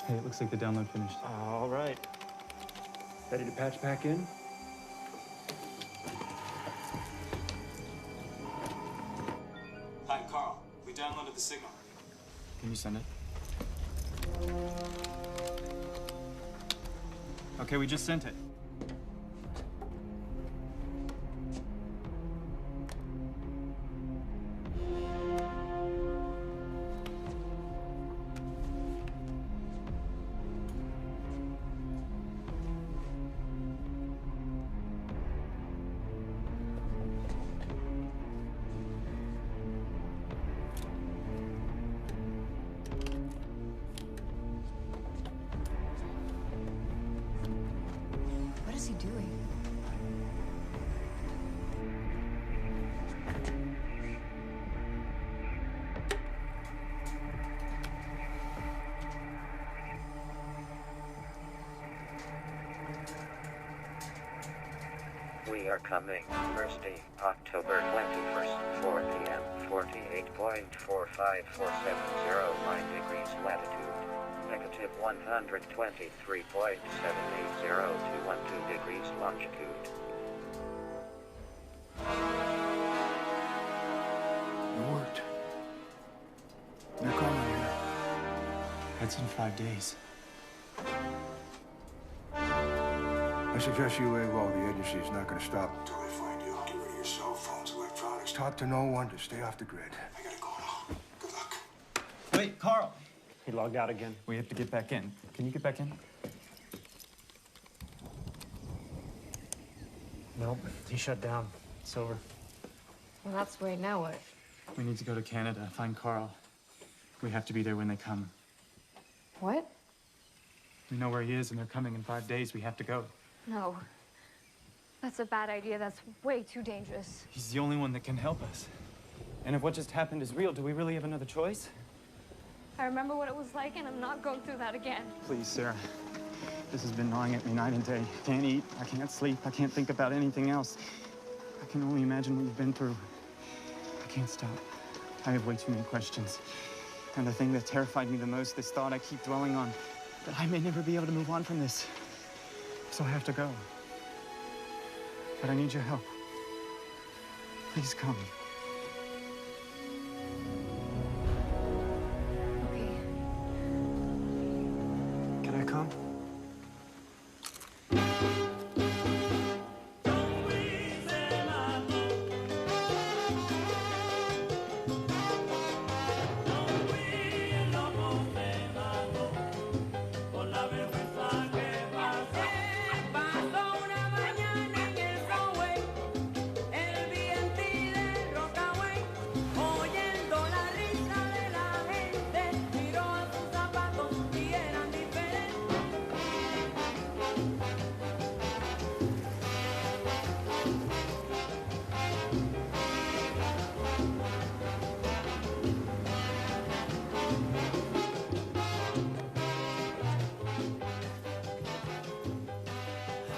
Hey, it looks like the download finished. All right. Ready to patch back in? Hi, Carl. We downloaded the signal. Can you send it? Okay, we just sent it. What is he doing? We are coming Thursday, October 21st, 4 p.m., 48.45470 degrees latitude, negative 123.780 to 12 degrees longitude. It worked. They're calling here. That's in 5 days. I suggest you lay low. The agency is not going to stop until they find you. Get rid of your cell phones, electronics. Talk to no one. Just stay off the grid. I gotta go now. Good luck. Wait, Carl. He logged out again. We have to get back in. Can you get back in? Nope. He shut down. It's over. Well, that's great. Now what? We need to go to Canada, find Carl. We have to be there when they come. What? We know where he is, and they're coming in 5 days. We have to go. No. That's a bad idea. That's way too dangerous. He's the only one that can help us. And if what just happened is real, do we really have another choice? I remember what it was like, and I'm not going through that again. Please, Sarah. This has been gnawing at me night and day. I can't eat, I can't sleep, I can't think about anything else. I can only imagine what you've been through. I can't stop. I have way too many questions. And the thing that terrified me the most, this thought I keep dwelling on, that I may never be able to move on from this. So I have to go. But I need your help. Please come. Okay. Can I come?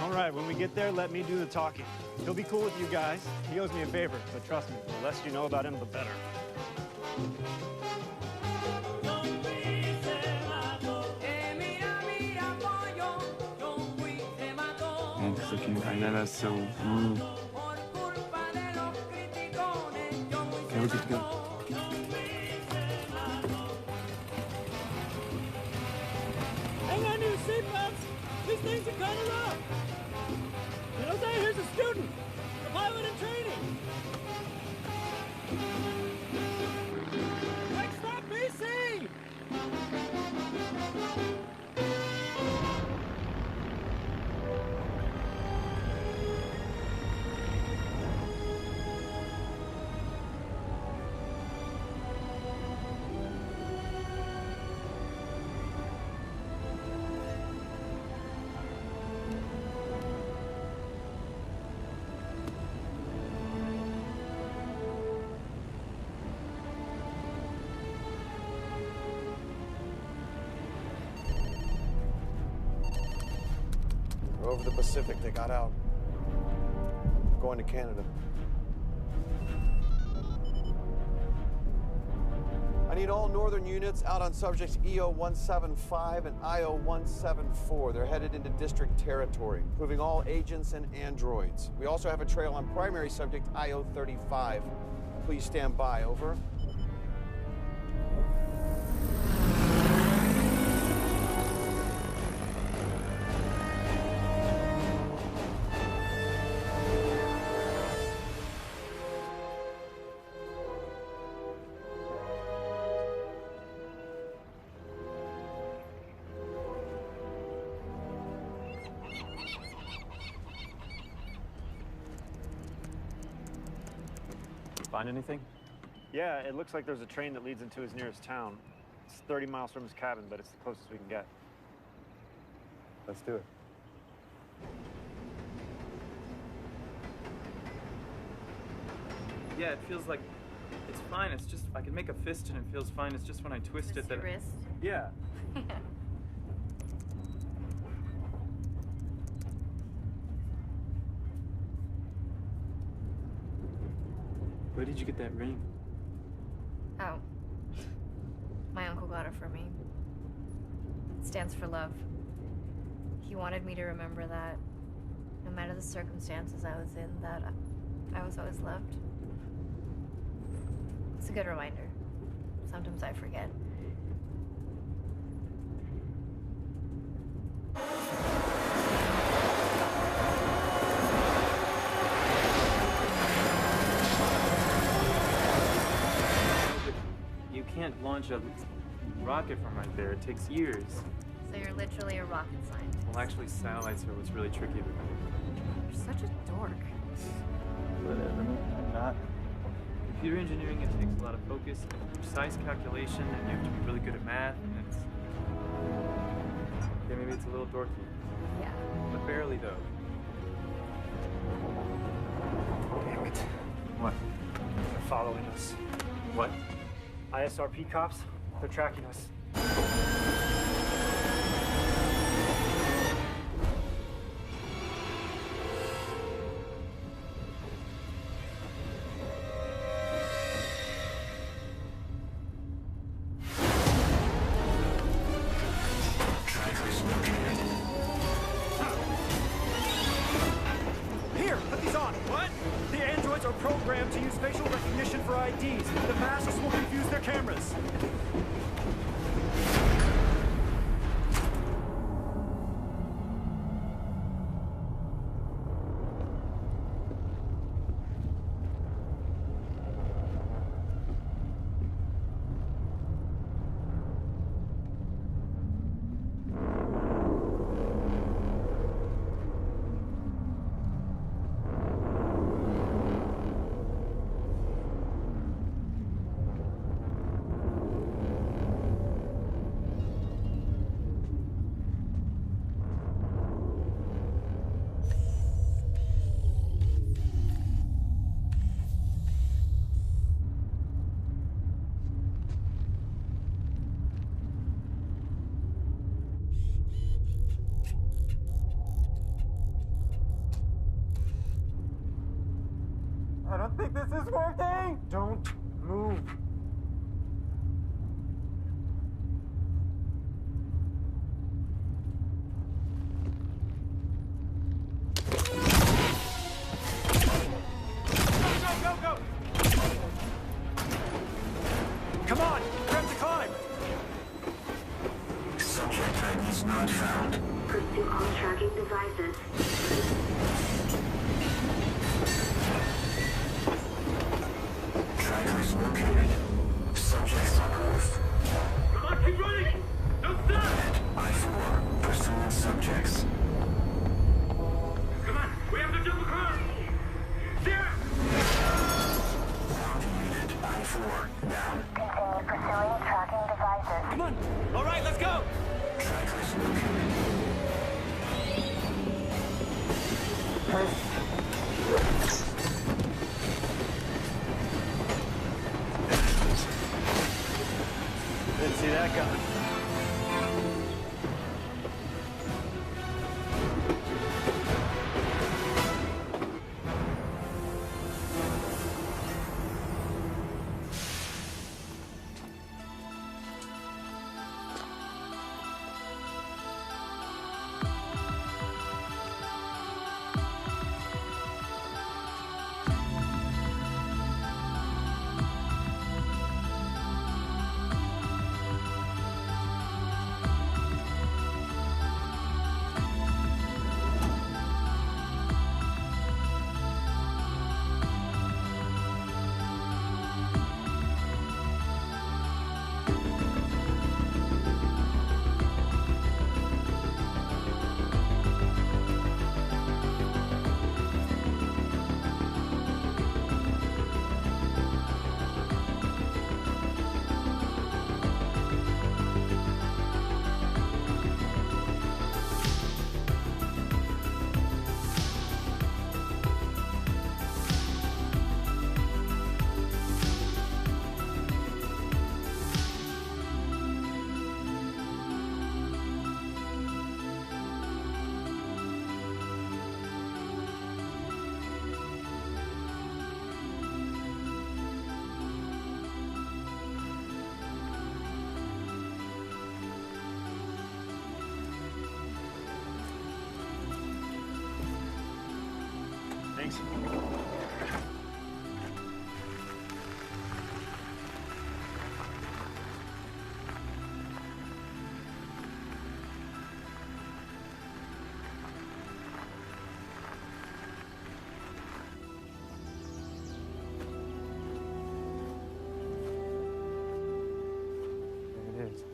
All right, when we get there, let me do the talking. He'll be cool with you guys. He owes me a favor, but trust me, the less you know about him, the better. And freaking Diana's so rude. Okay, we're good to go. Hang on to your seatbelts. These things are kind of rough. You know, say, here's a student, a pilot in training. Next stop, BC. over the Pacific. They got out. Going to Canada. I need all northern units out on subjects EO-175 and IO-174. They're headed into district territory, moving all agents and androids. We also have a trail on primary subject IO-35. Please stand by. Over. Find anything? Yeah, it looks like there's a train that leads into his nearest town. It's 30 miles from his cabin, but it's the closest we can get. Let's do it. Yeah, it feels like it's fine. It's just I can make a fist and it feels fine. It's just when I twist it that. Your wrist? Yeah. Where did you get that ring? Oh. My uncle got it for me. It stands for love. He wanted me to remember that, no matter the circumstances I was in, that I was always loved. It's a good reminder. Sometimes I forget. You can't launch a rocket from right there. It takes years. So you're literally a rocket scientist. Well, actually, satellites are what's really tricky about it. You're such a dork. Whatever. I'm not. Computer engineering, it takes a lot of focus and precise calculation, and you have to be really good at math, and it's... Yeah, maybe it's a little dorky. Yeah. But barely, though. Damn it. What? They're following us. What? ISRP cops. They're tracking us. Here, put these on. What? The androids are programmed to use facial recognition for IDs. The masks will confuse their cameras. I don't think this is working! Don't move. Go! Come on! We have to climb! Subject IDs not found. Pursue all tracking devices. Trackers located. Subjects on Earth. Come on, keep running! Don't stop! I-4, pursuing subjects. Come on, we have to jump across! There! Ground unit, I-4, down. Continue pursuing tracking devices. Come on! All right, let's go! Trackers located. Didn't see that coming. Thanks. There it is.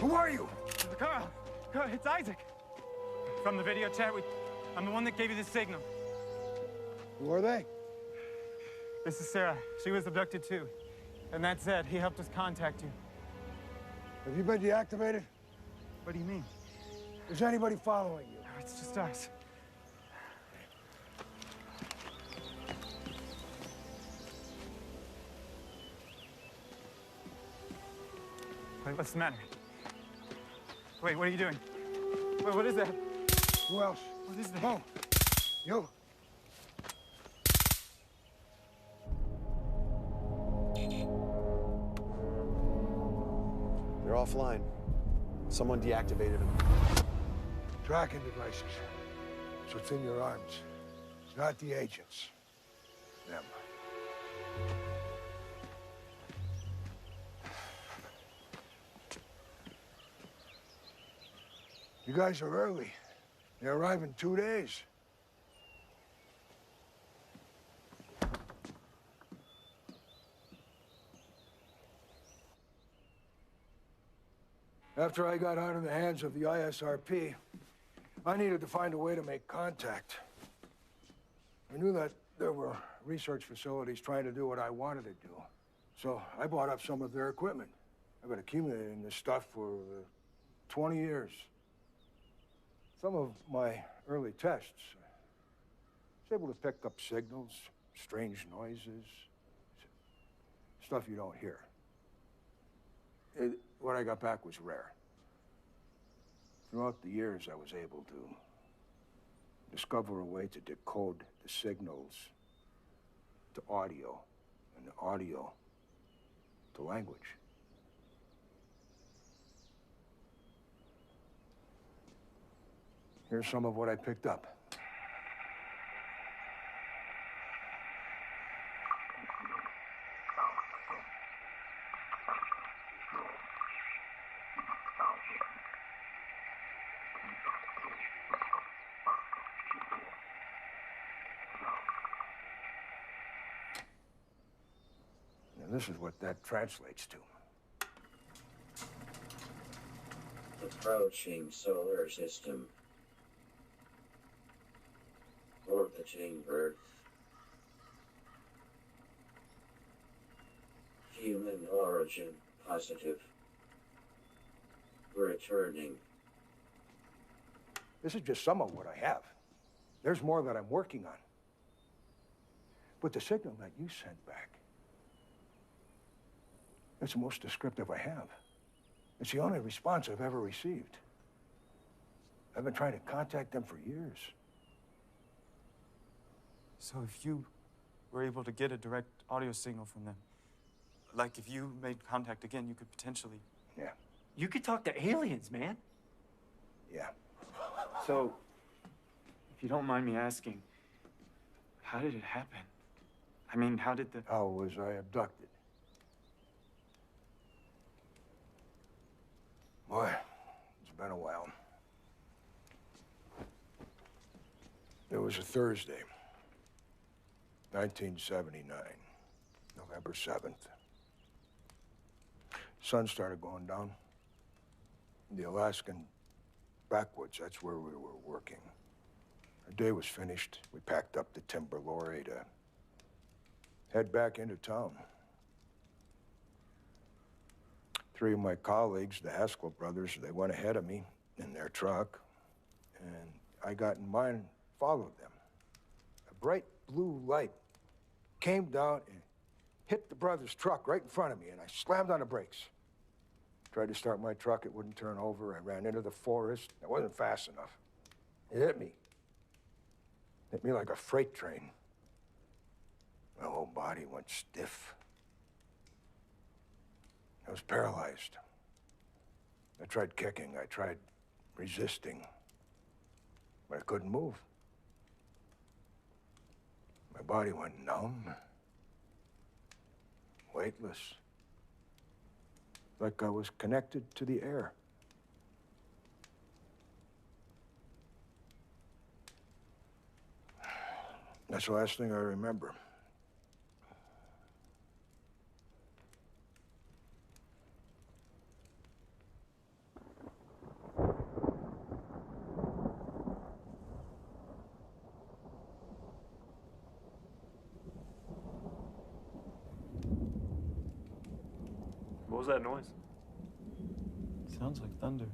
Who are you? Carl, it's Isaac. From the video chat, I'm the one that gave you the signal. Who are they? This is Sarah. She was abducted too. And that's Zed. He helped us contact you. Have you been deactivated? What do you mean? Is anybody following you? No, it's just us. Wait, what's the matter? Wait, what are you doing? Wait, what is that? Who else? What is that? Oh, you. They're offline. Someone deactivated them. Tracking devices. So it's in your arms. It's not the agents. Them. You guys are early. They arrive in 2 days. After I got out of the hands of the ISRP, I needed to find a way to make contact. I knew that there were research facilities trying to do what I wanted to do. So I bought up some of their equipment. I've been accumulating this stuff for 20 years. Some of my early tests, I was able to pick up signals, strange noises, stuff you don't hear. What I got back was rare. Throughout the years, I was able to discover a way to decode the signals to audio, and the audio to language. Here's some of what I picked up. And this is what that translates to. Approaching solar system. Orbiting Earth. Human origin positive. Returning. This is just some of what I have. There's more that I'm working on. But the signal that you sent back, it's the most descriptive I have. It's the only response I've ever received. I've been trying to contact them for years. So if you were able to get a direct audio signal from them, like if you made contact again, you could potentially... Yeah. You could talk to aliens, man. Yeah. So, if you don't mind me asking, how did it happen? I mean, how did the... How was I abducted? Boy, it's been a while. It was a Thursday, 1979, November 7th. Sun started going down. The Alaskan backwoods, that's where we were working. Our day was finished. We packed up the timber lorry to head back into town. Three of my colleagues, the Haskell brothers, they went ahead of me in their truck, and I got in mine, followed them. A bright blue light came down and hit the brothers' truck right in front of me, and I slammed on the brakes. Tried to start my truck, it wouldn't turn over. I ran into the forest. I wasn't fast enough. It hit me. Hit me like a freight train. My whole body went stiff. I was paralyzed. I tried kicking, I tried resisting, but I couldn't move. My body went numb, weightless, like I was connected to the air. That's the last thing I remember. What was that noise? Sounds like thunder.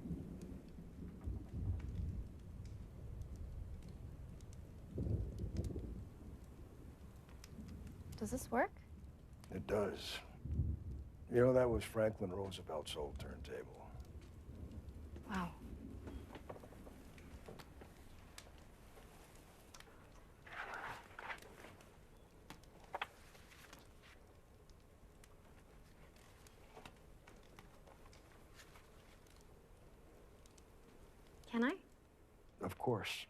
Does this work? It does. You know, that was Franklin Roosevelt's old turntable. Wow. Can I? Of course.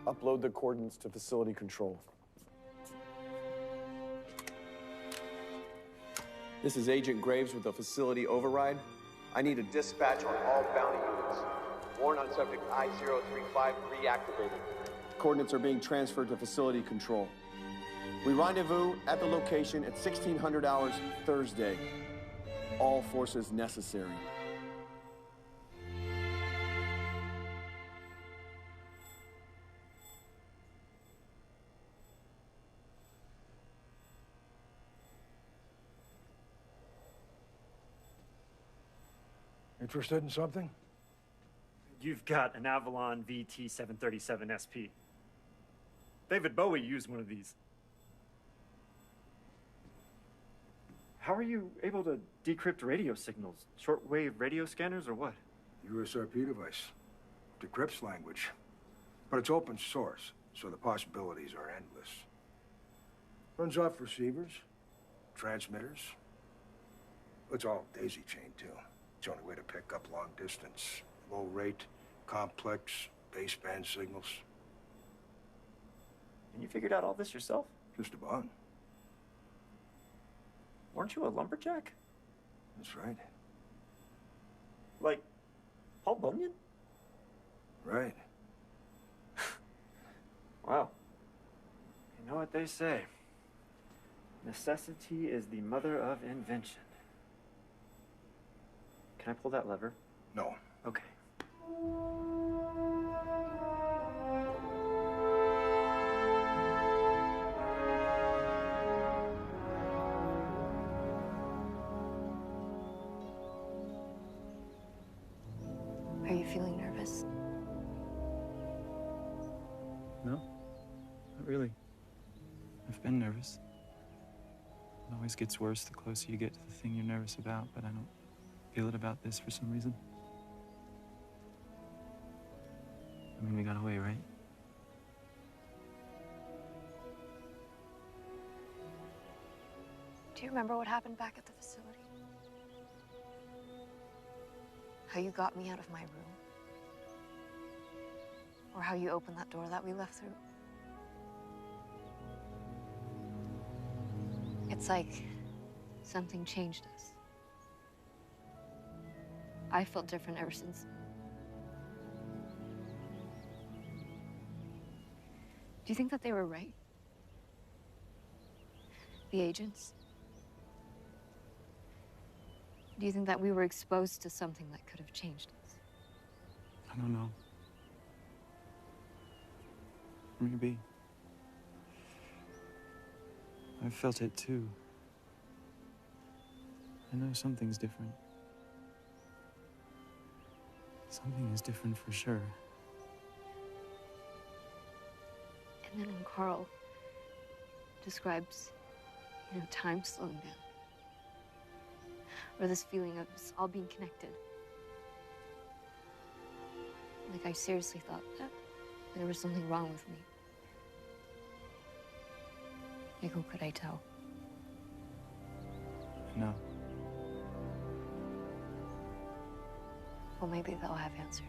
Upload the coordinates to facility control. This is Agent Graves with the facility override. I need a dispatch on all bounty units. Warrant on subject I-035 reactivated. Coordinates are being transferred to facility control. We rendezvous at the location at 1600 hours Thursday. All forces necessary. Interested in something? You've got an Avalon VT-737 SP. David Bowie used one of these. How are you able to decrypt radio signals? Shortwave radio scanners or what? USRP device. Decrypts language. But it's open source, so the possibilities are endless. Runs off receivers, transmitters. It's all daisy-chained, too. It's the only way to pick up long distance, low rate, complex, baseband signals. And you figured out all this yourself? Just about. Weren't you a lumberjack? That's right. Like Paul Bunyan? Right. Wow. You know what they say. Necessity is the mother of invention. Can I pull that lever? No. Okay. Are you feeling nervous? No, not really. I've been nervous. It always gets worse the closer you get to the thing you're nervous about, but I don't feel it about this for some reason. I mean, we got away, right? Do you remember what happened back at the facility? How you got me out of my room? Or how you opened that door that we left through? It's like something changed us. I felt different ever since. Do you think that they were right? The agents? Do you think that we were exposed to something that could have changed us? I don't know. Maybe. I've felt it too. I know something's different. Something is different for sure. And then when Carl describes, time slowing down, or this feeling of us all being connected, like I seriously thought that there was something wrong with me. Like, who could I tell? No. Well, maybe they'll have answers.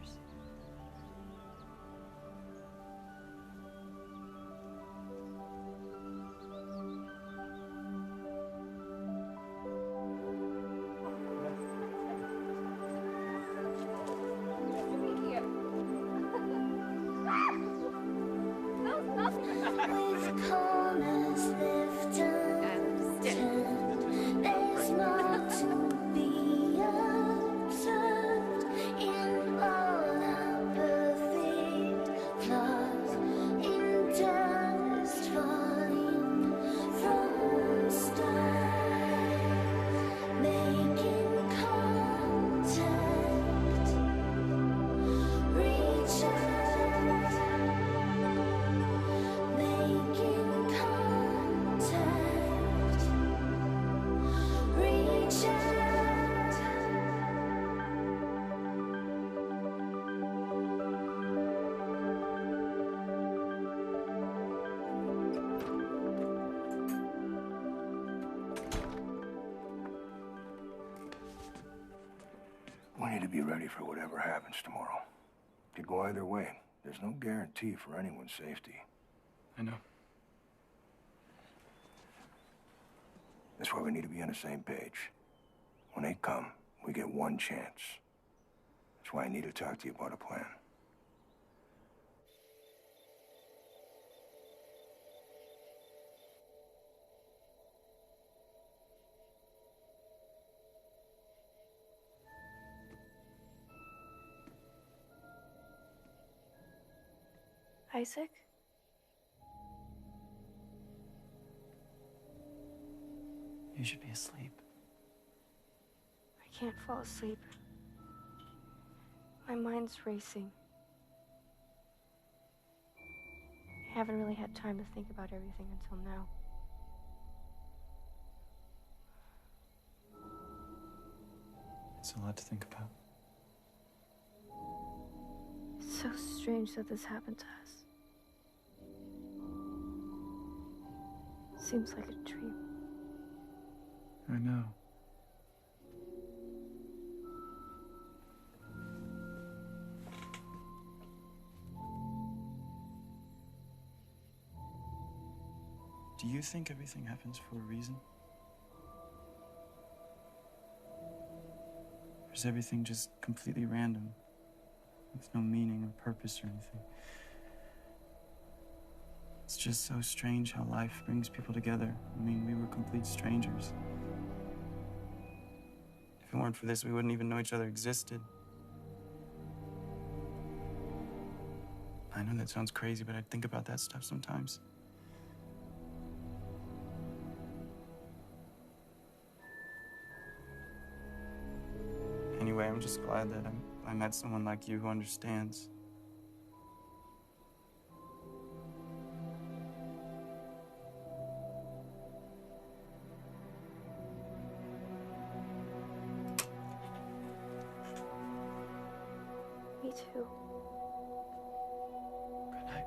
We need to be ready for whatever happens tomorrow. Could go either way. There's no guarantee for anyone's safety. I know. That's why we need to be on the same page. When they come, we get one chance. That's why I need to talk to you about a plan. Isaac? You should be asleep. I can't fall asleep. My mind's racing. I haven't really had time to think about everything until now. It's a lot to think about. It's so strange that this happened to us. Seems like a dream. I know. Do you think everything happens for a reason? Or is everything just completely random, with no meaning or purpose or anything? It's just so strange how life brings people together. I mean, we were complete strangers. If it weren't for this, we wouldn't even know each other existed. I know that sounds crazy, but I think about that stuff sometimes. Anyway, I'm just glad that I met someone like you who understands. Me too. Good night.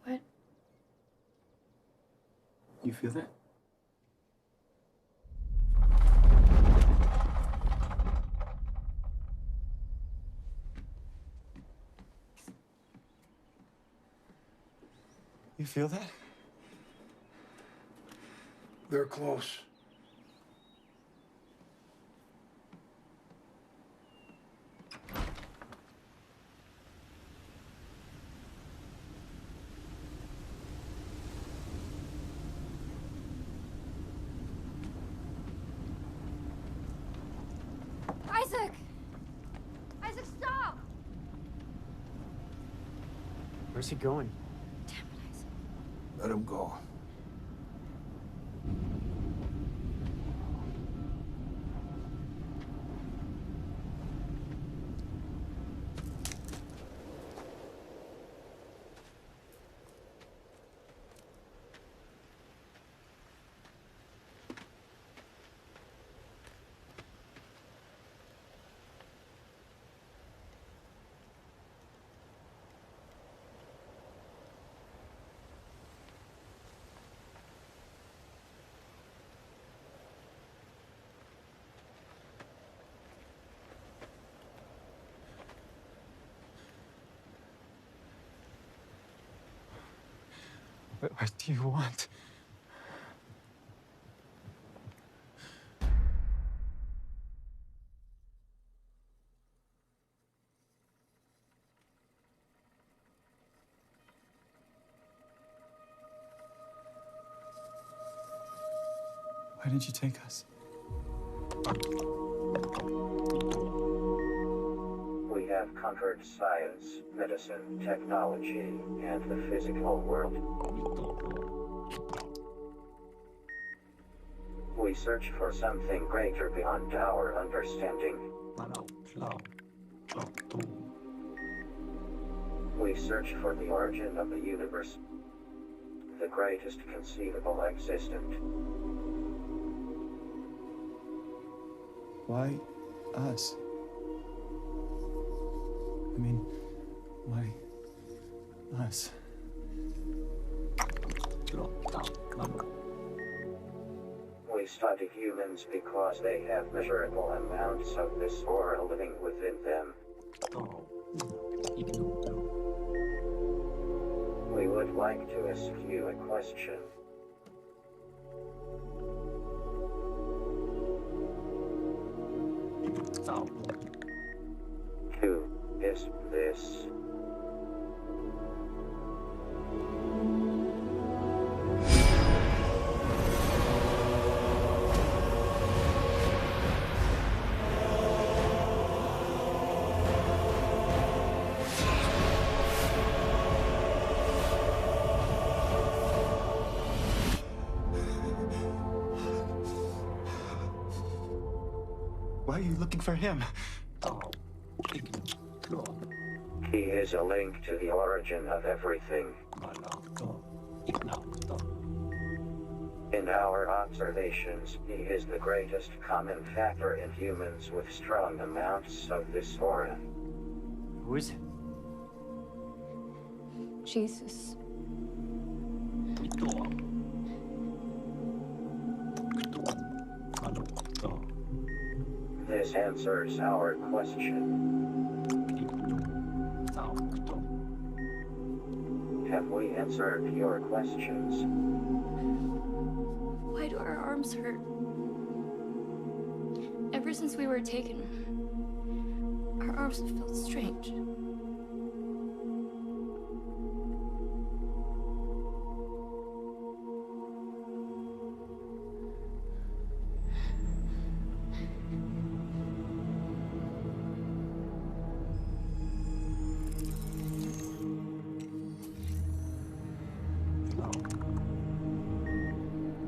What? You feel that? You feel that? They're close. Isaac! Isaac, stop! Where's he going? Let him go. What do you want? Why did you take us? We have conquered science, medicine, technology, and the physical world. We search for something greater beyond our understanding. We search for the origin of the universe, the greatest conceivable existent. Why us? I mean, why us? We study humans because they have measurable amounts of this aura living within them. We would like to ask you a question. Who is this? Why are you looking for him? He is a link to the origin of everything. In our observations, he is the greatest common factor in humans with strong amounts of this aura. Who is it? Jesus. This answers our question. Have we answered your questions? Why do our arms hurt? Ever since we were taken, our arms have felt strange.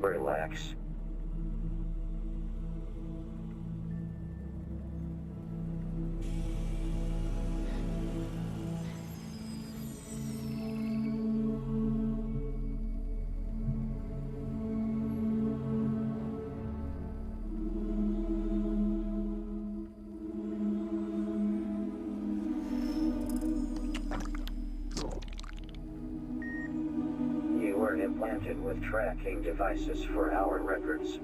Relax. You were implanted with tracking devices for our records.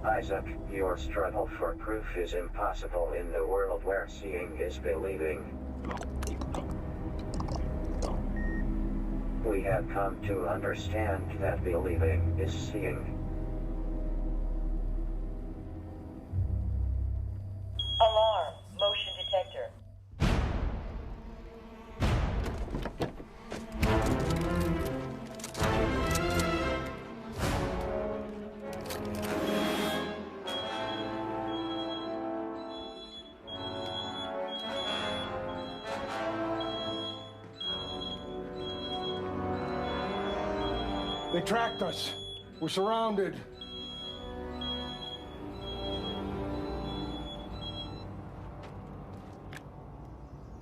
Isaac, your struggle for proof is impossible in the world where seeing is believing. We have come to understand that believing is seeing. Alarm. Motion detector. They tracked us. We're surrounded.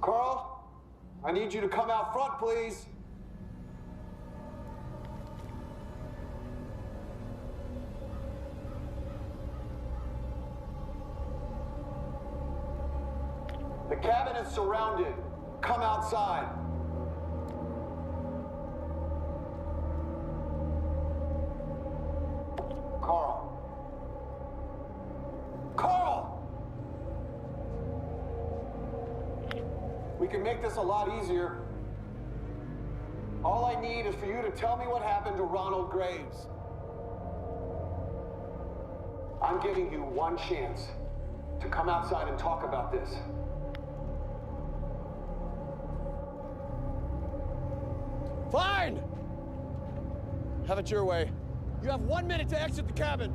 Carl, I need you to come out front, please. The cabin is surrounded. Come outside. Carl. Carl! We can make this a lot easier. All I need is for you to tell me what happened to Ronald Graves. I'm giving you one chance to come outside and talk about this. Fine! Have it your way. You have 1 minute to exit the cabin.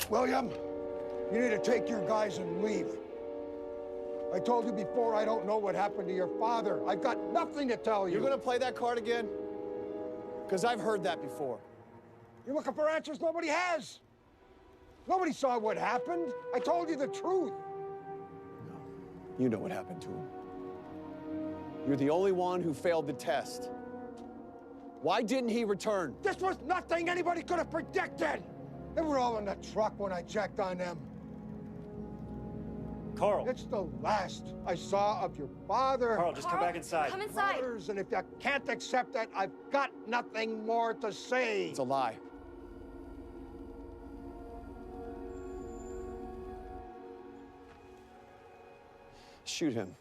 William, you need to take your guys and leave. I told you before, I don't know what happened to your father. I've got nothing to tell you. You're gonna play that card again? Because I've heard that before. You're looking for answers nobody has. Nobody saw what happened. I told you the truth. You know what happened to him. You're the only one who failed the test. Why didn't he return? This was nothing anybody could have predicted. They were all in the truck when I checked on them. Carl. It's the last I saw of your father. Carl, just come back inside. Come inside. Brothers, and if you can't accept that, I've got nothing more to say. It's a lie. Shoot him.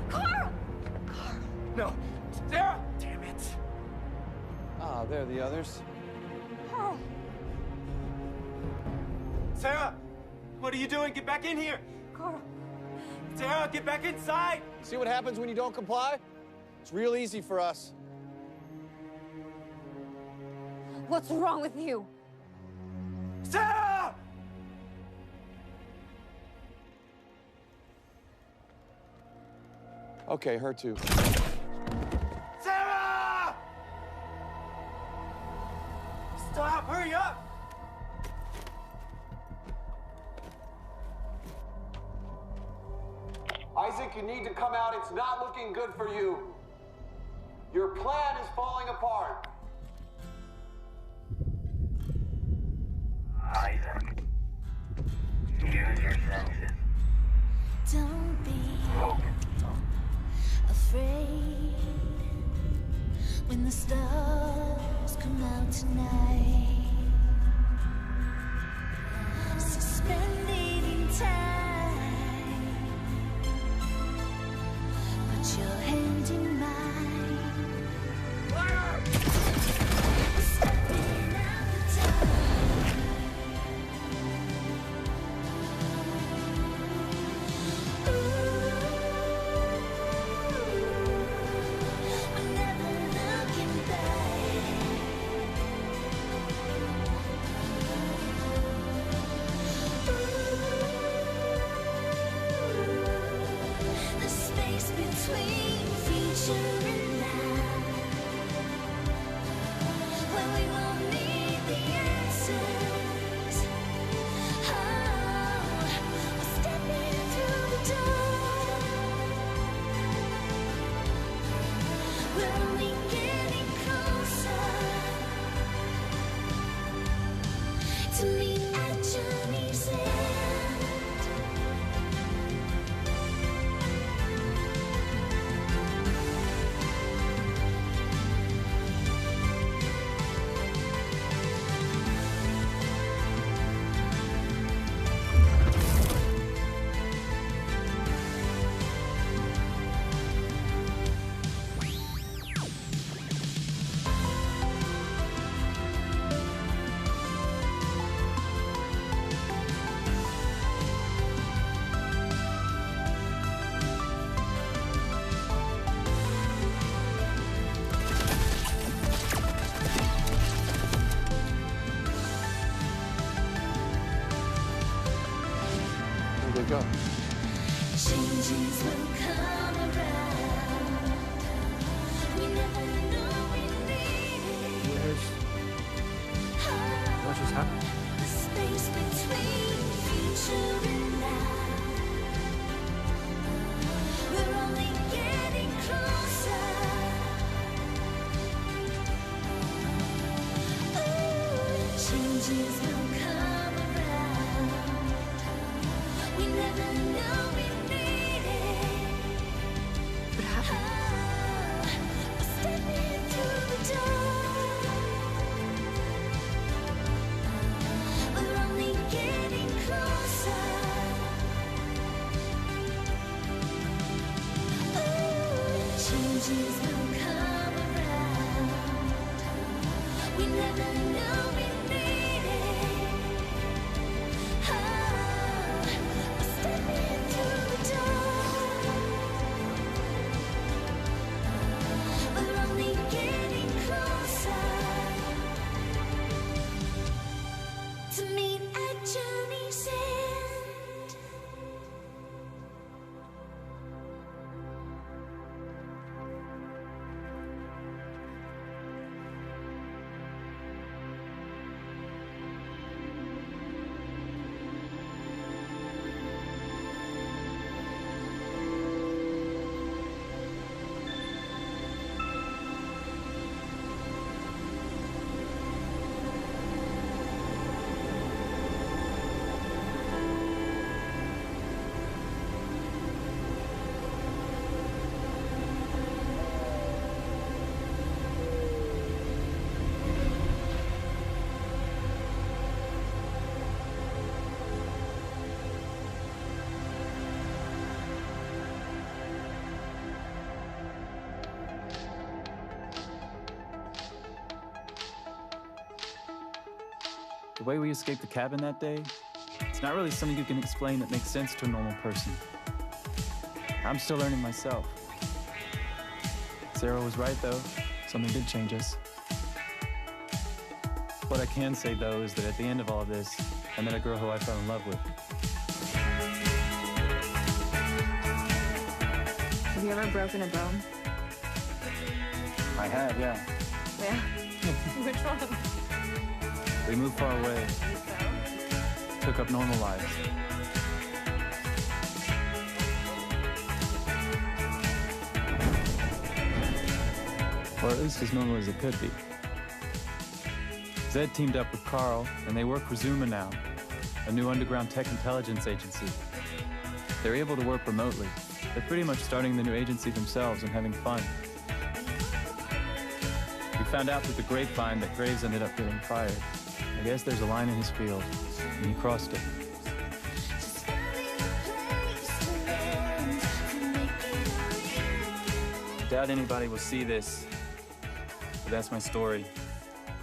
Carl! No. Sarah! Damn it. Ah, there are the others. Carl! Sarah! What are you doing? Get back in here! Carl! Sarah, get back inside! See what happens when you don't comply? It's real easy for us. What's wrong with you? Sarah! Okay, her too. Sarah! Stop! Hurry up! Isaac, you need to come out. It's not looking good for you. Your plan is falling apart. Isaac, use your senses. Don't be afraid when the stars come out tonight. Suspended in time. Put your hand in mine. Stepping out the time. We're never looking back. The space between future and now, where we won't need the answers. Oh, we're stepping through the door. We're only getting closer to meet at journey's end. Where'd they go? Changes will come around. We never knew we needed. What just happened? The space between future and now. We're only getting closer. Ooh, changes will come around. We never knew we needed. What happened? We're stepping through the door. We're only getting closer. Ooh, changes will come around. We never knew we needed. Oh, we're stepping through the door. We're only getting closer to meet at journey's end. The way we escaped the cabin that day, it's not really something you can explain that makes sense to a normal person. I'm still learning myself. Sarah was right, though. Something did change us. What I can say, though, is that at the end of all this, I met a girl who I fell in love with. Have you ever broken a bone? I have, yeah. Yeah. Which one? We moved far away. Took up normal lives. Or at least as normal as it could be. Zed teamed up with Carl, and they work for Zuma now, a new underground tech intelligence agency. They're able to work remotely. They're pretty much starting the new agency themselves and having fun. We found out through the grapevine that Graves ended up getting fired. I guess there's a line in his field, and he crossed it. Doubt anybody will see this, but that's my story.